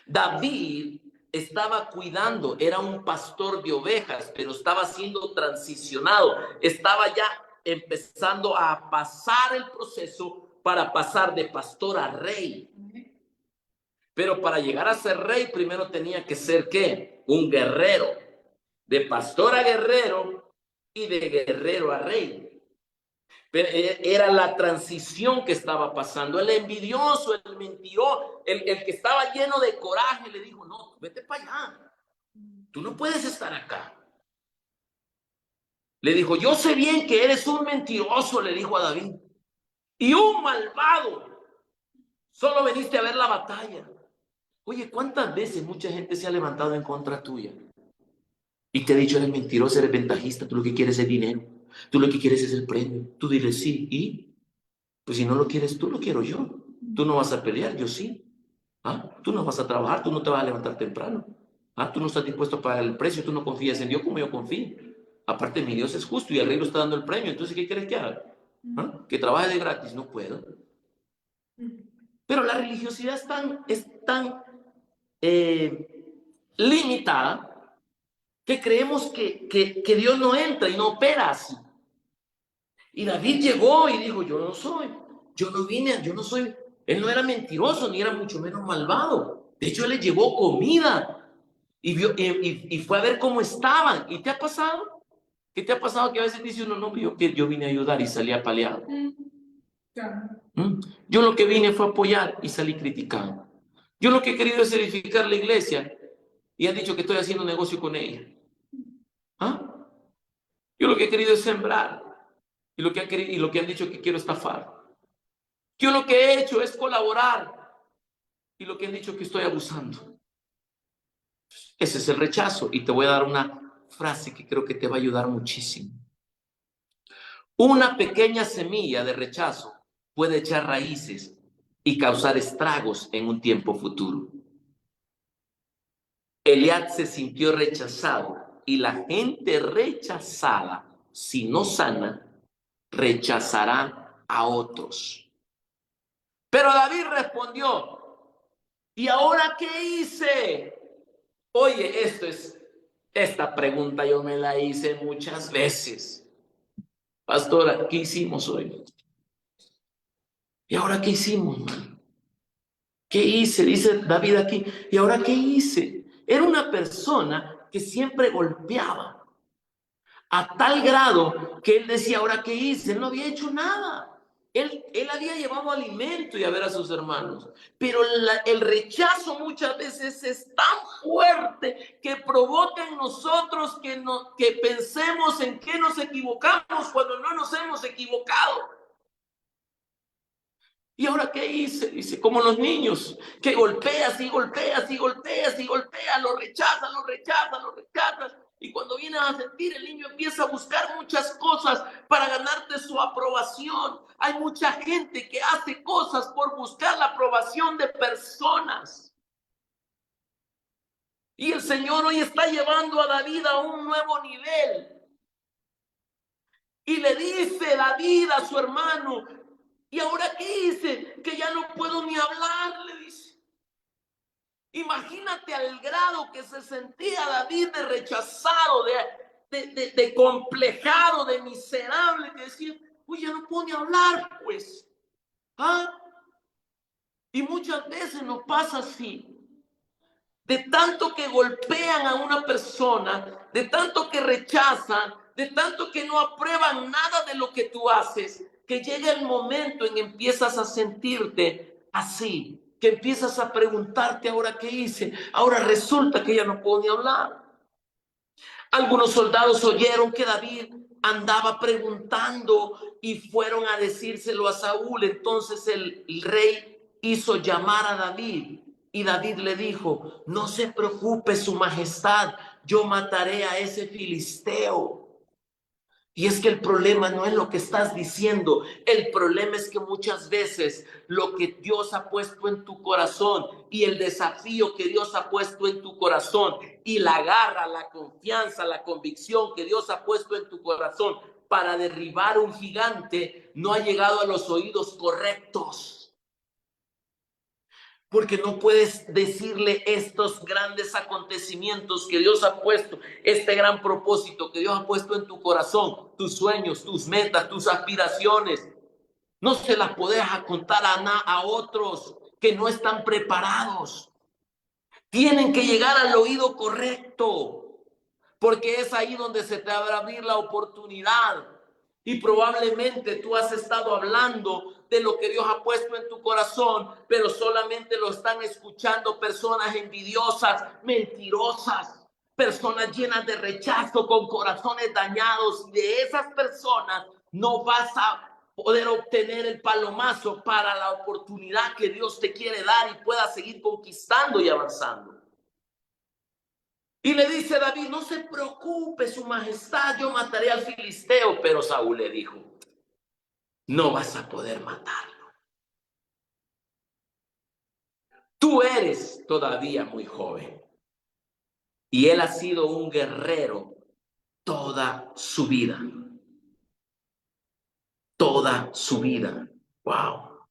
David estaba cuidando, era un pastor de ovejas, pero estaba siendo transicionado, estaba ya empezando a pasar el proceso para pasar de pastor a rey. Pero para llegar a ser rey, primero tenía que ser, ¿qué? Un guerrero. De pastor a guerrero y de guerrero a rey. Pero era la transición que estaba pasando. El envidioso, el mentiroso, el que estaba lleno de coraje, le dijo, no, vete para allá. Tú no puedes estar acá. Le dijo, yo sé bien que eres un mentiroso, le dijo a David. Y un malvado. Solo veniste a ver la batalla. Oye, ¿cuántas veces mucha gente se ha levantado en contra tuya? Y te ha dicho, eres mentiroso, eres ventajista, tú lo que quieres es dinero. Tú lo que quieres es el premio. Tú diles sí. ¿Y? Pues si no lo quieres tú, lo quiero yo. Tú no vas a pelear, yo sí. Tú no vas a trabajar, tú no te vas a levantar temprano. Tú no estás dispuesto a pagar el precio, tú no confías en Dios como yo confío. Aparte, mi Dios es justo y el rey lo está dando el premio. Entonces, ¿qué quieres que haga? Que trabaje de gratis, no puedo. Pero la religiosidad es tan limitada que creemos que Dios no entra y no opera así. Y David llegó y dijo, yo no soy, él no era mentiroso, ni era mucho menos malvado. De hecho, él le llevó comida y fue a ver cómo estaban. ¿Y te ha pasado? ¿Qué te ha pasado que a veces dice uno, no, yo vine a ayudar y salí apaleado? Yo lo que vine fue a apoyar y salí criticado. Yo lo que he querido es edificar la iglesia y han dicho que estoy haciendo negocio con ella. Yo lo que he querido es sembrar y lo que han dicho que quiero estafar. Yo lo que he hecho es colaborar y lo que han dicho que estoy abusando. Ese es el rechazo y te voy a dar una frase que creo que te va a ayudar muchísimo. Una pequeña semilla de rechazo puede echar raíces y causar estragos en un tiempo futuro. Eliad se sintió rechazado y la gente rechazada, si no sana, rechazará a otros. Pero David respondió, ¿y ahora qué hice? Oye, esta pregunta yo me la hice muchas veces. Pastora, ¿qué hicimos hoy? ¿Y ahora qué hicimos, man? ¿Qué hice? Dice David aquí. ¿Y ahora qué hice? Era una persona que siempre golpeaba. A tal grado que él decía, ¿ahora qué hice? Él no había hecho nada. Él había llevado alimento y a ver a sus hermanos. Pero el rechazo muchas veces es tan fuerte que provoca en nosotros que pensemos en que nos equivocamos cuando no nos hemos equivocado. ¿Y ahora qué hice? Dice, como los niños, que golpeas y golpeas y golpeas y golpeas, lo rechazas, lo rechazas, lo rechazas. Y cuando vienes a sentir, el niño empieza a buscar muchas cosas para ganarte su aprobación. Hay mucha gente que hace cosas por buscar la aprobación de personas. Y el Señor hoy está llevando a David a un nuevo nivel. Y le dice David a su hermano, ¿y ahora qué hice? Que ya no puedo ni hablar, le dice. Imagínate al grado que se sentía David de rechazado, de complejado, de miserable, que decía, uy, ya no puedo ni hablar, pues. ¿Ah? Y muchas veces nos pasa así. De tanto que golpean a una persona, de tanto que rechazan, de tanto que no aprueban nada de lo que tú haces, que llega el momento en que empiezas a sentirte así, que empiezas a preguntarte, ¿ahora qué hice? Ahora resulta que ya no puedo ni hablar. Algunos soldados oyeron que David andaba preguntando y fueron a decírselo a Saúl. Entonces el rey hizo llamar a David y David le dijo, no se preocupe su majestad, yo mataré a ese filisteo. Y es que el problema no es lo que estás diciendo, el problema es que muchas veces lo que Dios ha puesto en tu corazón y el desafío que Dios ha puesto en tu corazón y la garra, la confianza, la convicción que Dios ha puesto en tu corazón para derribar un gigante no ha llegado a los oídos correctos. Porque no puedes decirle estos grandes acontecimientos que Dios ha puesto, este gran propósito que Dios ha puesto en tu corazón, tus sueños, tus metas, tus aspiraciones. No se las puedes contar a otros que no están preparados. Tienen que llegar al oído correcto, porque es ahí donde se te va a abrir la oportunidad. Y probablemente tú has estado hablando de lo que Dios ha puesto en tu corazón, pero solamente lo están escuchando personas envidiosas, mentirosas, personas llenas de rechazo, con corazones dañados. Y de esas personas no vas a poder obtener el palomazo para la oportunidad que Dios te quiere dar y puedas seguir conquistando y avanzando. Y le dice David, no se preocupe su majestad, yo mataré al filisteo. Pero Saúl le dijo, no vas a poder matarlo. Tú eres todavía muy joven. Y él ha sido un guerrero toda su vida. Toda su vida. Wow.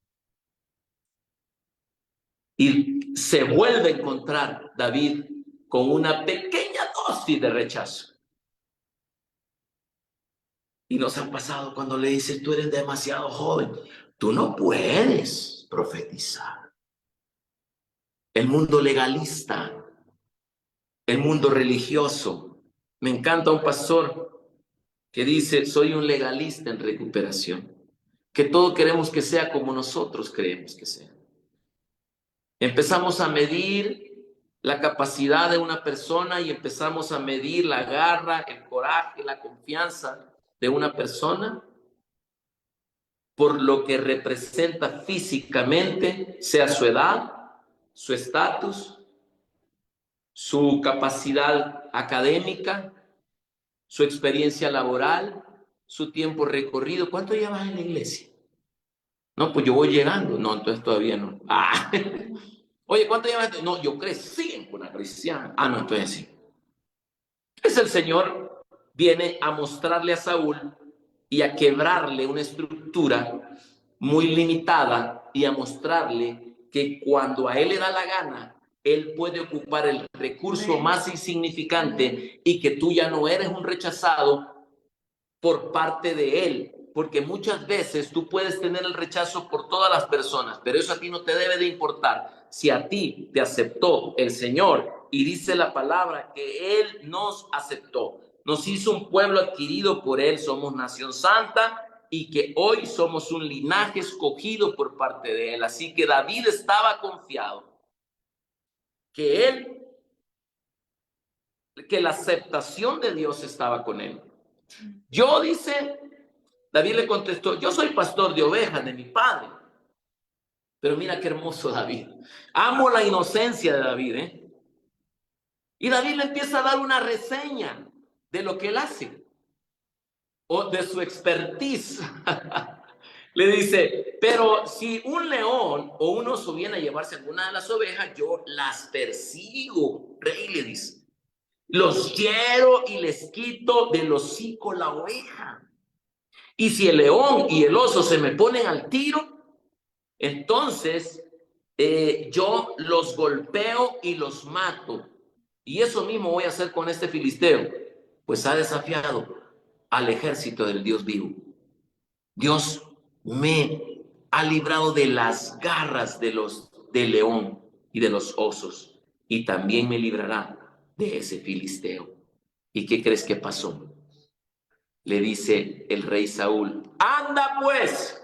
Y se vuelve a encontrar David con una pequeña dosis de rechazo. Y nos ha pasado cuando le dices, tú eres demasiado joven, tú no puedes profetizar. El mundo legalista, el mundo religioso. Me encanta un pastor que dice, soy un legalista en recuperación, que todo queremos que sea como nosotros creemos que sea. Empezamos a medir la capacidad de una persona y empezamos a medir la garra, el coraje, la confianza de una persona por lo que representa físicamente, sea su edad, su estatus, su capacidad académica, su experiencia laboral, su tiempo recorrido. ¿Cuánto llevas en la iglesia? No, pues yo voy llegando. No, entonces todavía no. Ah. Oye, ¿cuánto llevas? No, yo crecí en una cristiana. Ah, no, entonces sí. Entonces el Señor viene a mostrarle a Saúl y a quebrarle una estructura muy limitada y a mostrarle que cuando a él le da la gana, él puede ocupar el recurso más insignificante y que tú ya no eres un rechazado por parte de él. Porque muchas veces tú puedes tener el rechazo por todas las personas, pero eso a ti no te debe de importar. Si a ti te aceptó el Señor y dice la palabra que Él nos aceptó, nos hizo un pueblo adquirido por Él, somos nación santa y que hoy somos un linaje escogido por parte de Él. Así que David estaba confiado que la aceptación de Dios estaba con Él. David le contestó, yo soy pastor de ovejas de mi padre. Pero mira qué hermoso David. Amo la inocencia de David, ¿eh? Y David le empieza a dar una reseña de lo que él hace o de su expertise. Le dice, pero si un león o un oso viene a llevarse alguna de las ovejas, yo las persigo. Rey, le dice, los hiero y les quito del hocico la oveja. Y si el león y el oso se me ponen al tiro, entonces yo los golpeo y los mato. Y eso mismo voy a hacer con este filisteo, pues ha desafiado al ejército del Dios vivo. Dios me ha librado de las garras del león y de los osos, y también me librará de ese filisteo. ¿Y qué crees que pasó? Le dice el rey Saúl, anda pues,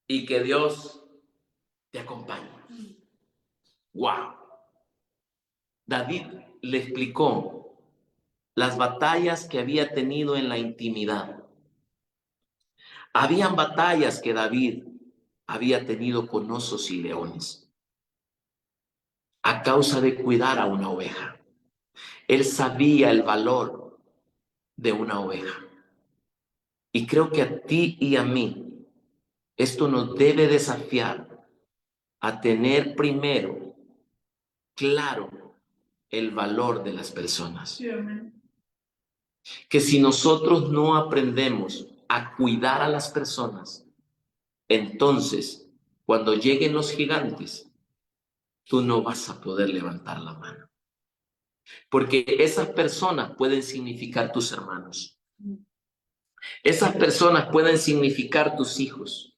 y que Dios te acompañe. ¡Wow! David le explicó las batallas que había tenido en la intimidad. Habían batallas que David había tenido con osos y leones a causa de cuidar a una oveja. Él sabía el valor de una oveja. Y creo que a ti y a mí esto nos debe desafiar a tener primero claro el valor de las personas. Sí, amén. Que si nosotros no aprendemos a cuidar a las personas, entonces cuando lleguen los gigantes, tú no vas a poder levantar la mano. Porque esas personas pueden significar tus hermanos. Esas personas pueden significar tus hijos.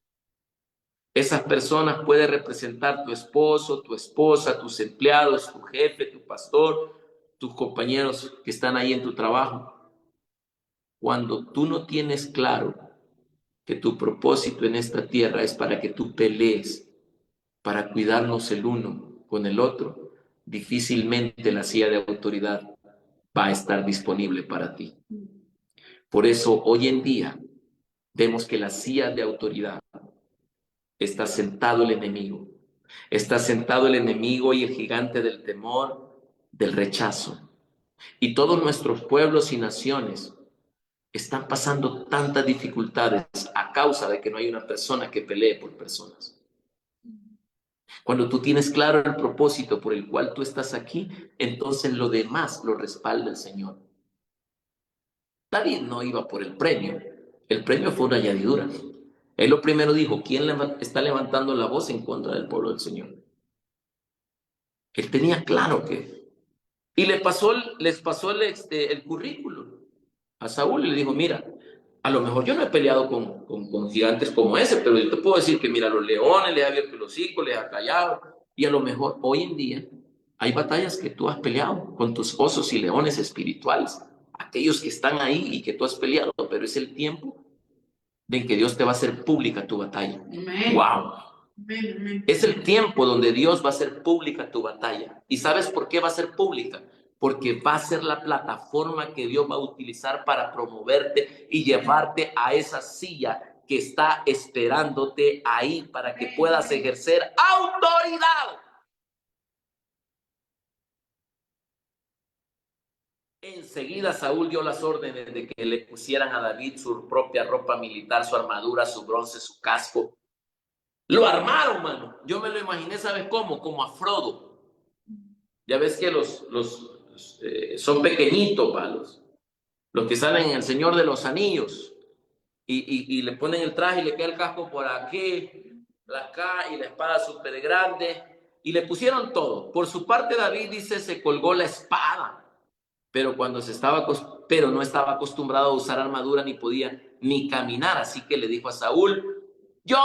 Esas personas pueden representar tu esposo, tu esposa, tus empleados, tu jefe, tu pastor, tus compañeros que están ahí en tu trabajo. Cuando tú no tienes claro que tu propósito en esta tierra es para que tú pelees, para cuidarnos el uno con el otro, difícilmente la silla de autoridad va a estar disponible para ti. Por eso hoy en día vemos que la silla de autoridad está sentado el enemigo. Está sentado el enemigo y el gigante del temor, del rechazo. Y todos nuestros pueblos y naciones están pasando tantas dificultades a causa de que no hay una persona que pelee por personas. Cuando tú tienes claro el propósito por el cual tú estás aquí, entonces lo demás lo respalda el Señor. David no iba por el premio fue una añadidura. Él lo primero dijo, ¿quién está levantando la voz en contra del pueblo del Señor? Él tenía claro que... Y les pasó el currículum a Saúl y le dijo, mira, a lo mejor yo no he peleado con gigantes como ese, pero yo te puedo decir que mira, los leones les ha abierto el hocico, les ha callado, y a lo mejor hoy en día hay batallas que tú has peleado con tus osos y leones espirituales, aquellos que están ahí y que tú has peleado, pero es el tiempo de que Dios te va a hacer pública tu batalla. Amén. ¡Wow! Amén, amén. Es el tiempo donde Dios va a hacer pública tu batalla. ¿Y sabes por qué va a ser pública? Porque va a ser la plataforma que Dios va a utilizar para promoverte y llevarte a esa silla que está esperándote ahí para que puedas ejercer autoridad Enseguida Saúl dio las órdenes de que le pusieran a David su propia ropa militar, su armadura, su bronce, su casco. Lo armaron, mano. Yo me lo imaginé, ¿sabes cómo? Como a Frodo. Ya ves que son pequeñitos, los que salen en El Señor de los Anillos. Y le ponen el traje y le queda el casco por aquí, acá, y la espada súper grande. Y le pusieron todo. Por su parte, David dice, se colgó la espada. Pero no estaba acostumbrado a usar armadura, ni podía ni caminar. Así que le dijo a Saúl, yo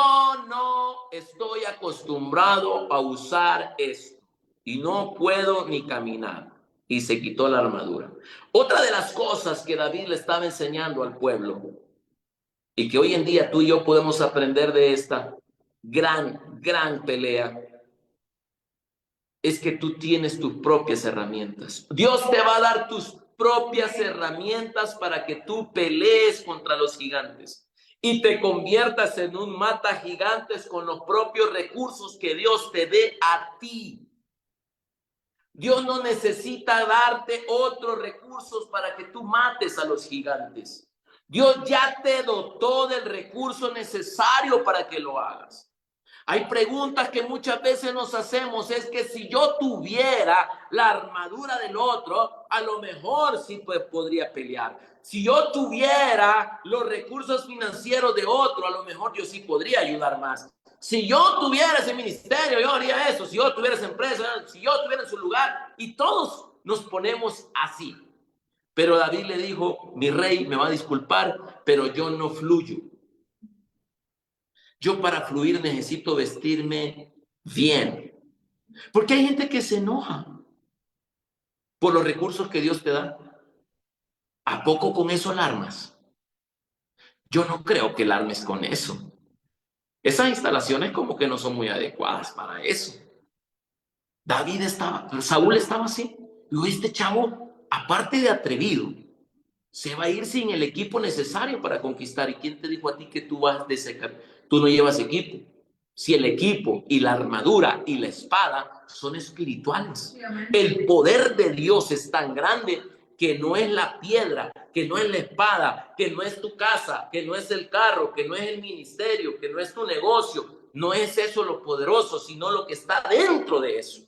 no estoy acostumbrado a usar esto y no puedo ni caminar. Y se quitó la armadura. Otra de las cosas que David le estaba enseñando al pueblo y que hoy en día tú y yo podemos aprender de esta gran pelea es que tú tienes tus propias herramientas. Dios te va a dar tus propias herramientas para que tú pelees contra los gigantes y te conviertas en un mata gigantes con los propios recursos que Dios te dé a ti. Dios no necesita darte otros recursos para que tú mates a los gigantes. Dios ya te dotó del recurso necesario para que lo hagas. Hay preguntas que muchas veces nos hacemos, es que si yo tuviera la armadura del otro, a lo mejor sí podría pelear. Si yo tuviera los recursos financieros de otro, a lo mejor yo sí podría ayudar más. Si yo tuviera ese ministerio, yo haría eso. Si yo tuviera esa empresa, si yo tuviera en su lugar. Y todos nos ponemos así. Pero David le dijo, mi rey me va a disculpar, pero yo no fluyo. Yo para fluir necesito vestirme bien. Porque hay gente que se enoja por los recursos que Dios te da. ¿A poco con eso alarmas? Yo no creo que alarmes con eso. Esas instalaciones como que no son muy adecuadas para eso. Saúl estaba así. Y este chavo, aparte de atrevido, se va a ir sin el equipo necesario para conquistar. ¿Y quién te dijo a ti que tú vas de secar? Tú no llevas equipo. Si el equipo y la armadura y la espada son espirituales. El poder de Dios es tan grande que no es la piedra, que no es la espada, que no es tu casa, que no es el carro, que no es el ministerio, que no es tu negocio. No es eso lo poderoso, sino lo que está dentro de eso.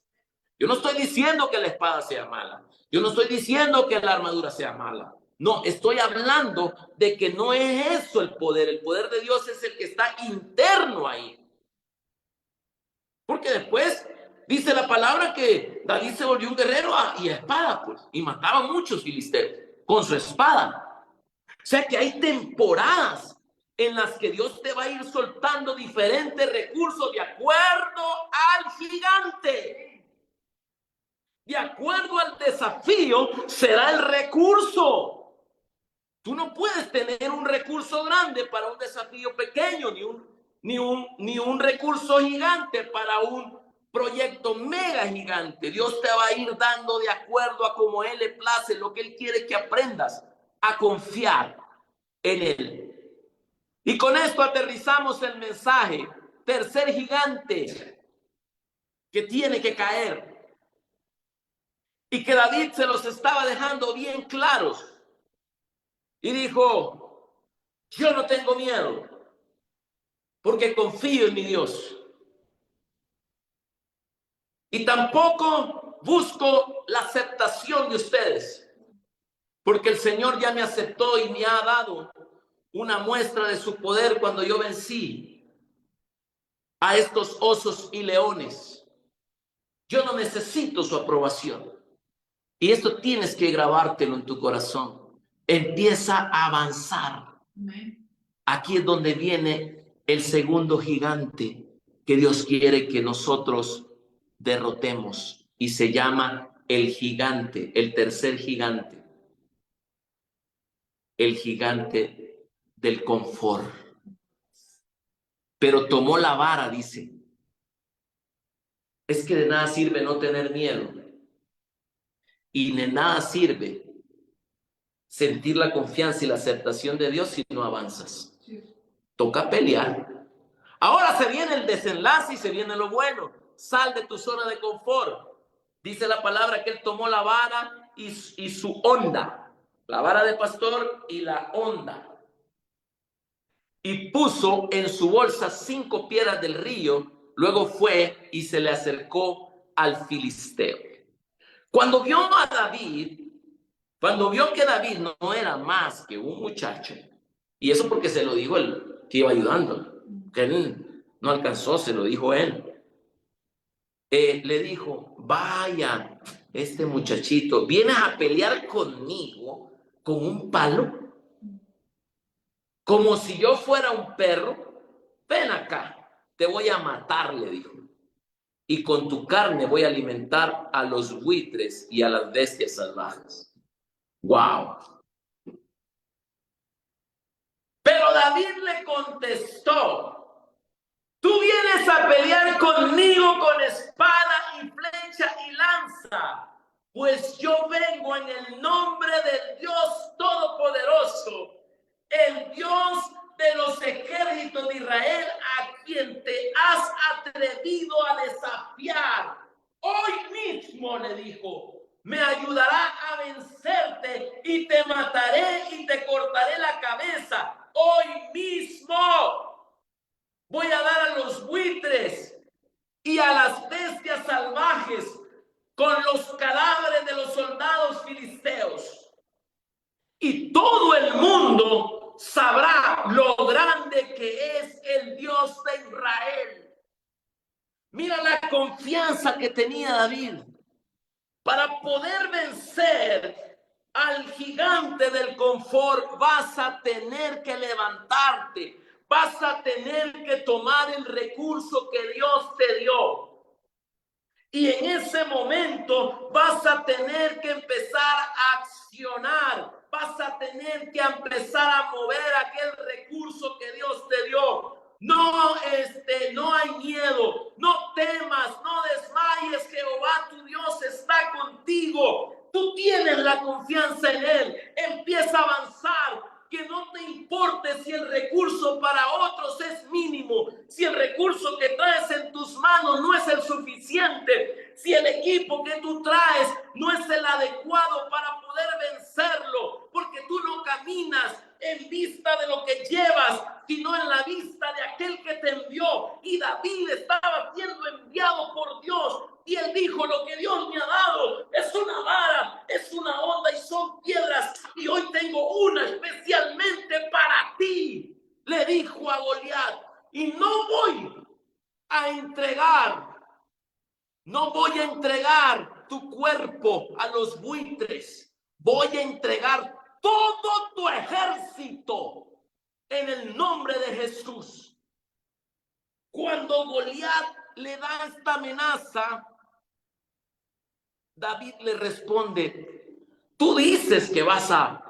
Yo no estoy diciendo que la espada sea mala. Yo no estoy diciendo que la armadura sea mala. No, estoy hablando de que no es eso el poder. El poder de Dios es el que está interno ahí. Porque después dice la palabra que David se volvió un guerrero y a espada, pues, y mataba a muchos filisteos con su espada. O sea que hay temporadas en las que Dios te va a ir soltando diferentes recursos de acuerdo al gigante. De acuerdo al desafío será el recurso. Tú no puedes tener un recurso grande para un desafío pequeño, ni un recurso gigante para un proyecto mega gigante. Dios te va a ir dando de acuerdo a cómo Él le place, lo que Él quiere que aprendas a confiar en Él. Y con esto aterrizamos el mensaje. Tercer gigante que tiene que caer. Y que David se los estaba dejando bien claros. Y dijo, yo no tengo miedo, porque confío en mi Dios. Y tampoco busco la aceptación de ustedes, porque el Señor ya me aceptó y me ha dado una muestra de su poder cuando yo vencí a estos osos y leones. Yo no necesito su aprobación. Y esto tienes que grabártelo en tu corazón. Empieza a avanzar. Aquí es donde viene el segundo gigante que Dios quiere que nosotros derrotemos. Y se llama el gigante, el tercer gigante. El gigante del confort. Pero tomó la vara, dice. Es que de nada sirve no tener miedo. Y de nada sirve sentir la confianza y la aceptación de Dios si no avanzas. Toca pelear. Ahora se viene el desenlace y se viene lo bueno. Sal de tu zona de confort. Dice la palabra que él tomó la vara y su honda, la vara de pastor y la honda, y puso en su bolsa 5 piedras del río. Luego fue y se le acercó al filisteo. Cuando vio a David, cuando vio que David no era más que un muchacho, y eso porque se lo dijo el que iba ayudando, que él no alcanzó, se lo dijo él. Le dijo, vaya, este muchachito, ¿vienes a pelear conmigo con un palo? Como si yo fuera un perro. Ven acá, te voy a matar, le dijo. Y con tu carne voy a alimentar a los buitres y a las bestias salvajes. ¡Wow! Pero David le contestó, tú vienes a pelear conmigo con espada y flecha y lanza, pues yo vengo en el nombre del Dios Todopoderoso, el Dios de los ejércitos de Israel, a quien te has atrevido a desafiar. Hoy mismo, le dijo, me ayudará a vencerte y te mataré y te cortaré la cabeza. Hoy mismo voy a dar a los buitres y a las bestias salvajes con los cadáveres de los soldados filisteos. Y todo el mundo sabrá lo grande que es el Dios de Israel. Mira la confianza que tenía David. Para poder vencer al gigante del confort, vas a tener que levantarte, vas a tener que tomar el recurso que Dios te dio. Y en ese momento vas a tener que empezar a accionar, vas a tener que empezar a mover aquel recurso que Dios te dio. No hay miedo, no temas, no desmayes, Jehová tu Dios está contigo. Tú tienes la confianza en Él, empieza a avanzar. Que no te importe si el recurso para otros es mínimo, si el recurso que traes en tus manos no es el suficiente, si el equipo que tú traes no es el adecuado para poder vencerlo, porque tú no caminas en vista de lo que llevas, sino en la vista de aquel que te envió. Y David estaba siendo enviado por Dios, y él dijo, lo que Dios me ha dado es una vara, es una onda y son piedras, y hoy tengo una especialmente para ti, le dijo a Goliat. Y no voy a entregar tu cuerpo a los buitres, voy a entregar todo tu ejército en el nombre de Jesús. Cuando Goliat le da esta amenaza, David le responde, tú dices que vas a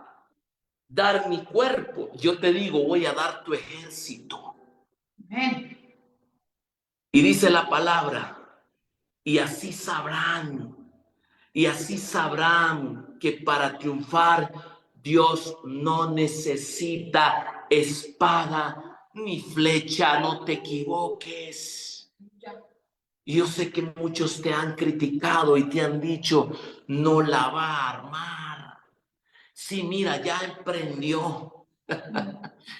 dar mi cuerpo, yo te digo, voy a dar tu ejército. Amén. Y dice la palabra, y así sabrán que para triunfar Dios no necesita espada ni flecha, no te equivoques. Yo sé que muchos te han criticado y te han dicho, no la va a armar. Sí, mira, ya emprendió.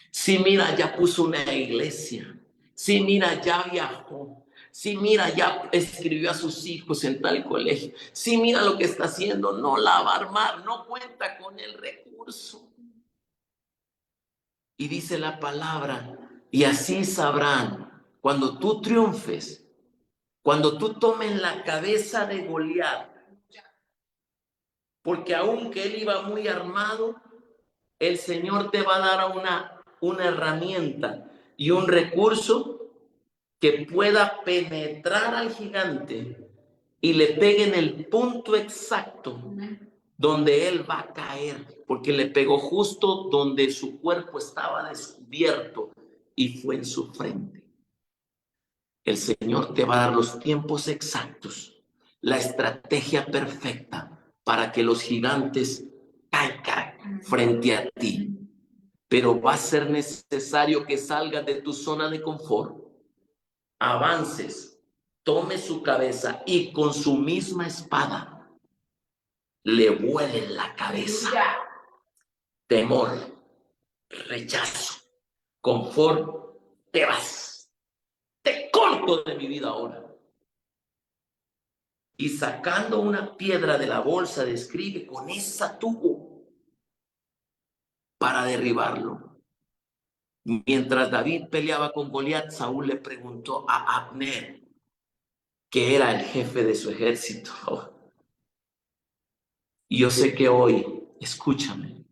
Sí, mira, ya puso una iglesia. Sí, mira, ya viajó. Sí, mira, ya escribió a sus hijos en tal colegio. Sí, mira lo que está haciendo. No la va a armar, no cuenta con el recurso. Y dice la palabra, y así sabrán, cuando tú triunfes, cuando tú tomes la cabeza de Goliat, porque aunque él iba muy armado, el Señor te va a dar una herramienta y un recurso que pueda penetrar al gigante y le pegue en el punto exacto donde él va a caer, porque le pegó justo donde su cuerpo estaba descubierto y fue en su frente. El Señor te va a dar los tiempos exactos, la estrategia perfecta para que los gigantes caigan frente a ti. Pero va a ser necesario que salgas de tu zona de confort, avances, tome su cabeza y con su misma espada le vuele la cabeza. Temor, rechazo, confort, te vas. Te corto de mi vida ahora. Y sacando una piedra de la bolsa, describe con esa tubo para derribarlo. Mientras David peleaba con Goliat, Saúl le preguntó a Abner, que era el jefe de su ejército. Y yo sé que hoy, escúchame,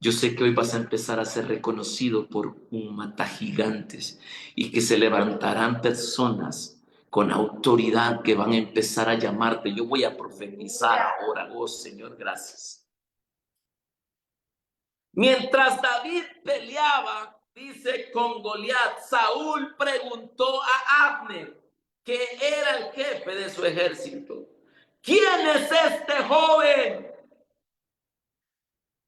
yo sé que hoy vas a empezar a ser reconocido por un matagigantes y que se levantarán personas con autoridad que van a empezar a llamarte. Yo voy a profetizar ahora, oh Señor, gracias. Mientras David peleaba, dice, con Goliat, Saúl preguntó a Abner, que era el jefe de su ejército, ¿quién es este joven?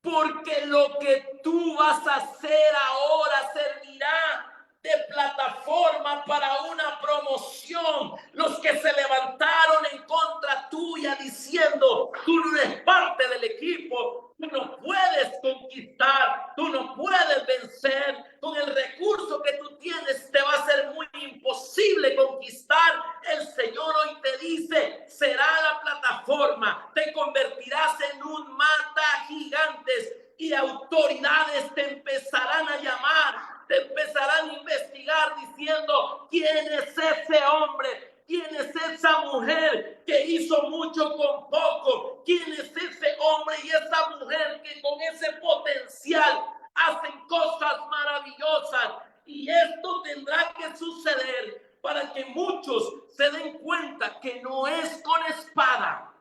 Porque lo que tú vas a hacer ahora servirá de plataforma para una promoción. Los que se levantaron en contra tuya diciendo, tú no eres parte del equipo, tú no puedes conquistar, tú no puedes vencer, con el recurso que tú tienes te va a ser muy imposible conquistar. El Señor hoy te dice, será la plataforma, te convertirás en un mata gigantes y autoridades te empezarán a llamar, te empezarán a investigar diciendo, ¿quién es ese hombre? ¿Quién es esa mujer que hizo mucho con poco? ¿Quién es ese hombre y esa mujer que con ese potencial hacen cosas maravillosas? Y esto tendrá que suceder para que muchos se den cuenta que no es con espada,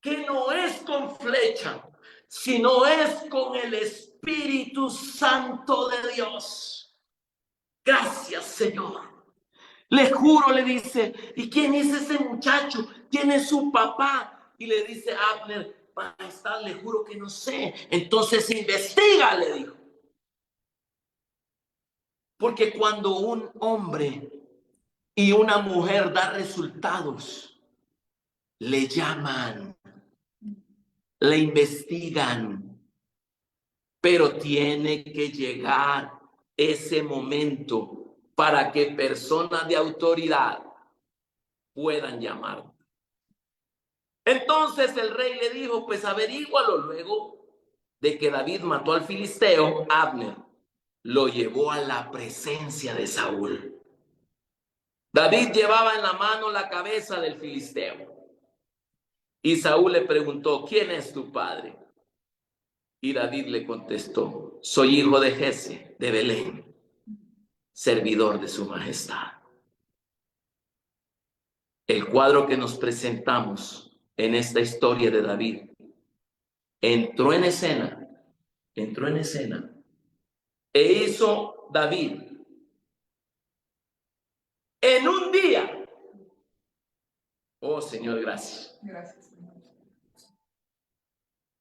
que no es con flecha, sino es con el Espíritu Santo de Dios. Gracias, Señor. Le juro, le dice, ¿y quién es ese muchacho? ¿Quién es su papá? Y le dice Abner, majestad, le juro que no sé. Entonces investiga, le dijo. Porque cuando un hombre y una mujer da resultados, le llaman, le investigan, pero tiene que llegar ese momento para que personas de autoridad puedan llamar. Entonces el rey le dijo, pues averígualo. Luego de que David mató al filisteo, Abner lo llevó a la presencia de Saúl. David llevaba en la mano la cabeza del filisteo. Y Saúl le preguntó, ¿quién es tu padre? Y David le contestó, soy hijo de Jesse, de Belén, servidor de su majestad. El cuadro que nos presentamos en esta historia de David entró en escena e hizo David en un día. Oh Señor, gracias. Gracias, Señor.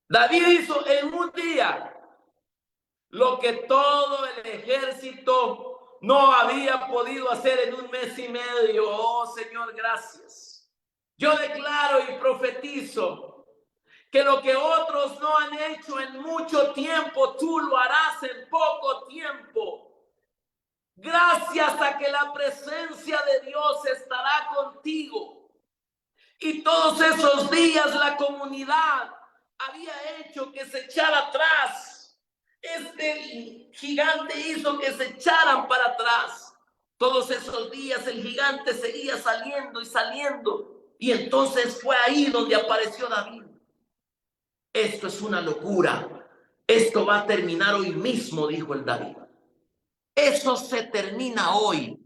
David hizo en un día lo que todo el ejército no había podido hacer en un mes y medio. Oh Señor, gracias. Yo declaro y profetizo que lo que otros no han hecho en mucho tiempo, tú lo harás en poco tiempo. Gracias a que la presencia de Dios estará contigo. Y todos esos días la comunidad había hecho que se echara atrás. Este gigante hizo que se echaran para atrás. Todos esos días el gigante seguía saliendo y saliendo. Y entonces fue ahí donde apareció David. Esto es una locura. Esto va a terminar hoy mismo, dijo el David. Eso se termina hoy.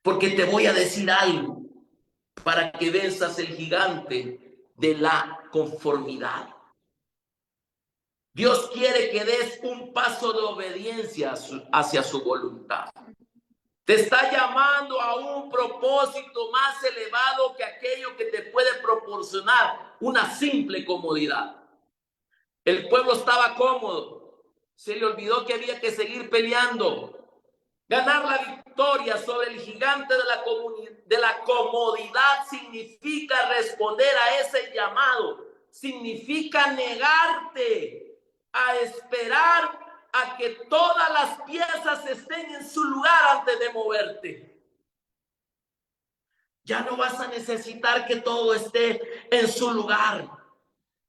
Porque te voy a decir algo para que venzas el gigante de la conformidad. Dios quiere que des un paso de obediencia hacia su voluntad. Te está llamando a un propósito más elevado que aquello que te puede proporcionar una simple comodidad. El pueblo estaba cómodo. Se le olvidó que había que seguir peleando. Ganar la victoria sobre el gigante de la comodidad significa responder a ese llamado. Significa negarte a esperar a que todas las piezas estén en su lugar antes de moverte. Ya no vas a necesitar que todo esté en su lugar.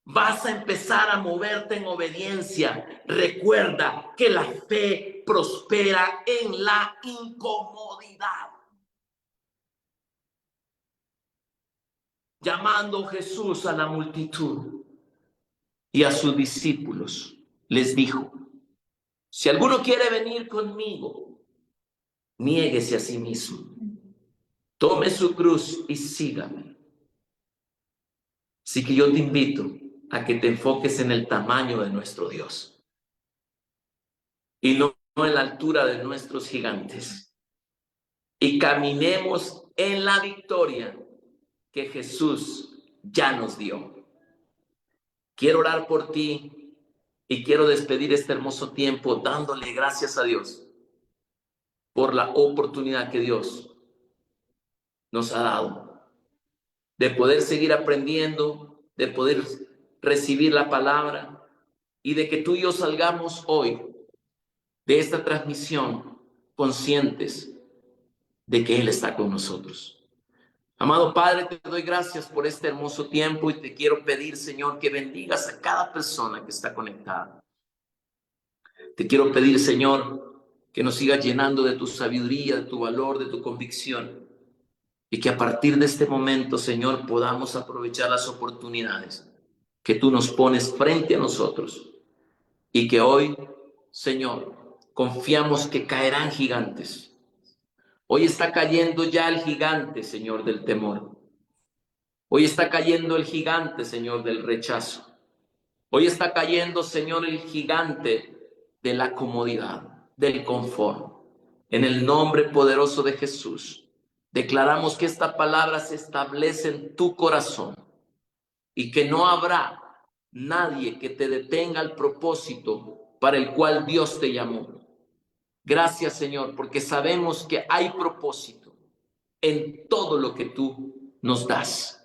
Vas a empezar a moverte en obediencia. Recuerda que la fe prospera en la incomodidad. Llamando Jesús a la multitud y a sus discípulos, les dijo: si alguno quiere venir conmigo, niéguese a sí mismo, tome su cruz y sígame. Así que yo te invito a que te enfoques en el tamaño de nuestro Dios y no en la altura de nuestros gigantes, y caminemos en la victoria que Jesús ya nos dio. Quiero orar por ti y quiero despedir este hermoso tiempo dándole gracias a Dios por la oportunidad que Dios nos ha dado de poder seguir aprendiendo, de poder recibir la palabra y de que tú y yo salgamos hoy de esta transmisión conscientes de que Él está con nosotros. Amado Padre, te doy gracias por este hermoso tiempo y te quiero pedir, Señor, que bendigas a cada persona que está conectada. Te quiero pedir, Señor, que nos sigas llenando de tu sabiduría, de tu valor, de tu convicción, y que a partir de este momento, Señor, podamos aprovechar las oportunidades que tú nos pones frente a nosotros, y que hoy, Señor, confiamos que caerán gigantes. Hoy está cayendo ya el gigante, Señor, del temor. Hoy está cayendo el gigante, Señor, del rechazo. Hoy está cayendo, Señor, el gigante de la comodidad, del confort. En el nombre poderoso de Jesús, declaramos que esta palabra se establece en tu corazón y que no habrá nadie que te detenga el propósito para el cual Dios te llamó. Gracias, Señor, porque sabemos que hay propósito en todo lo que tú nos das.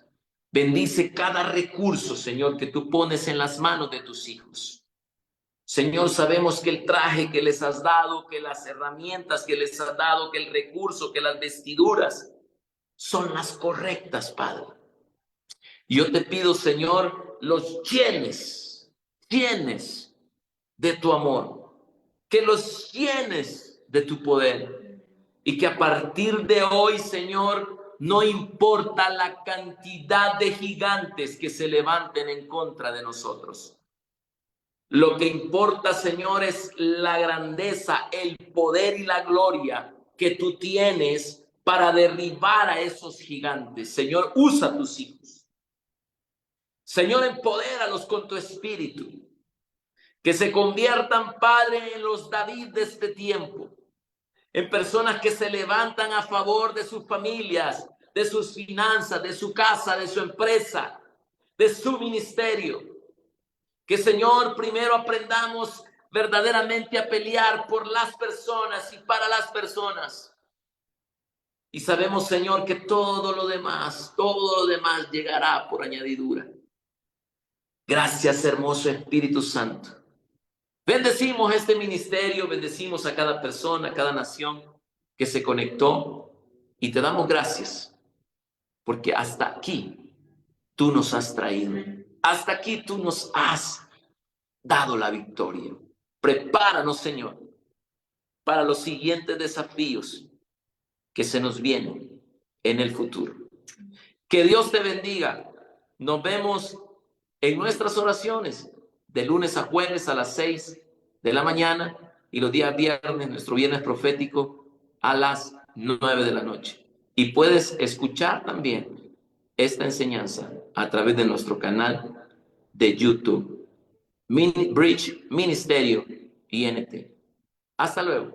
Bendice cada recurso, Señor, que tú pones en las manos de tus hijos. Señor, sabemos que el traje que les has dado, que las herramientas que les has dado, que el recurso, que las vestiduras son las correctas, Padre. Yo te pido, Señor, los llenes de tu amor, que los llenes de tu poder, y que a partir de hoy, Señor, no importa la cantidad de gigantes que se levanten en contra de nosotros. Lo que importa, Señor, es la grandeza, el poder y la gloria que tú tienes para derribar a esos gigantes. Señor, usa a tus hijos. Señor, empodéralos con tu espíritu. Que se conviertan, Padre, en los David de este tiempo. En personas que se levantan a favor de sus familias, de sus finanzas, de su casa, de su empresa, de su ministerio. Que, Señor, primero aprendamos verdaderamente a pelear por las personas y para las personas. Y sabemos, Señor, que todo lo demás llegará por añadidura. Gracias, hermoso Espíritu Santo. Bendecimos este ministerio, bendecimos a cada persona, a cada nación que se conectó, y te damos gracias porque hasta aquí tú nos has traído, hasta aquí tú nos has dado la victoria. Prepáranos, Señor, para los siguientes desafíos que se nos vienen en el futuro. Que Dios te bendiga. Nos vemos en nuestras oraciones de lunes a jueves a las 6 de la mañana y los días viernes, nuestro viernes profético, a las 9 de la noche. Y puedes escuchar también esta enseñanza a través de nuestro canal de YouTube, Bridge Ministerio INT. Hasta luego.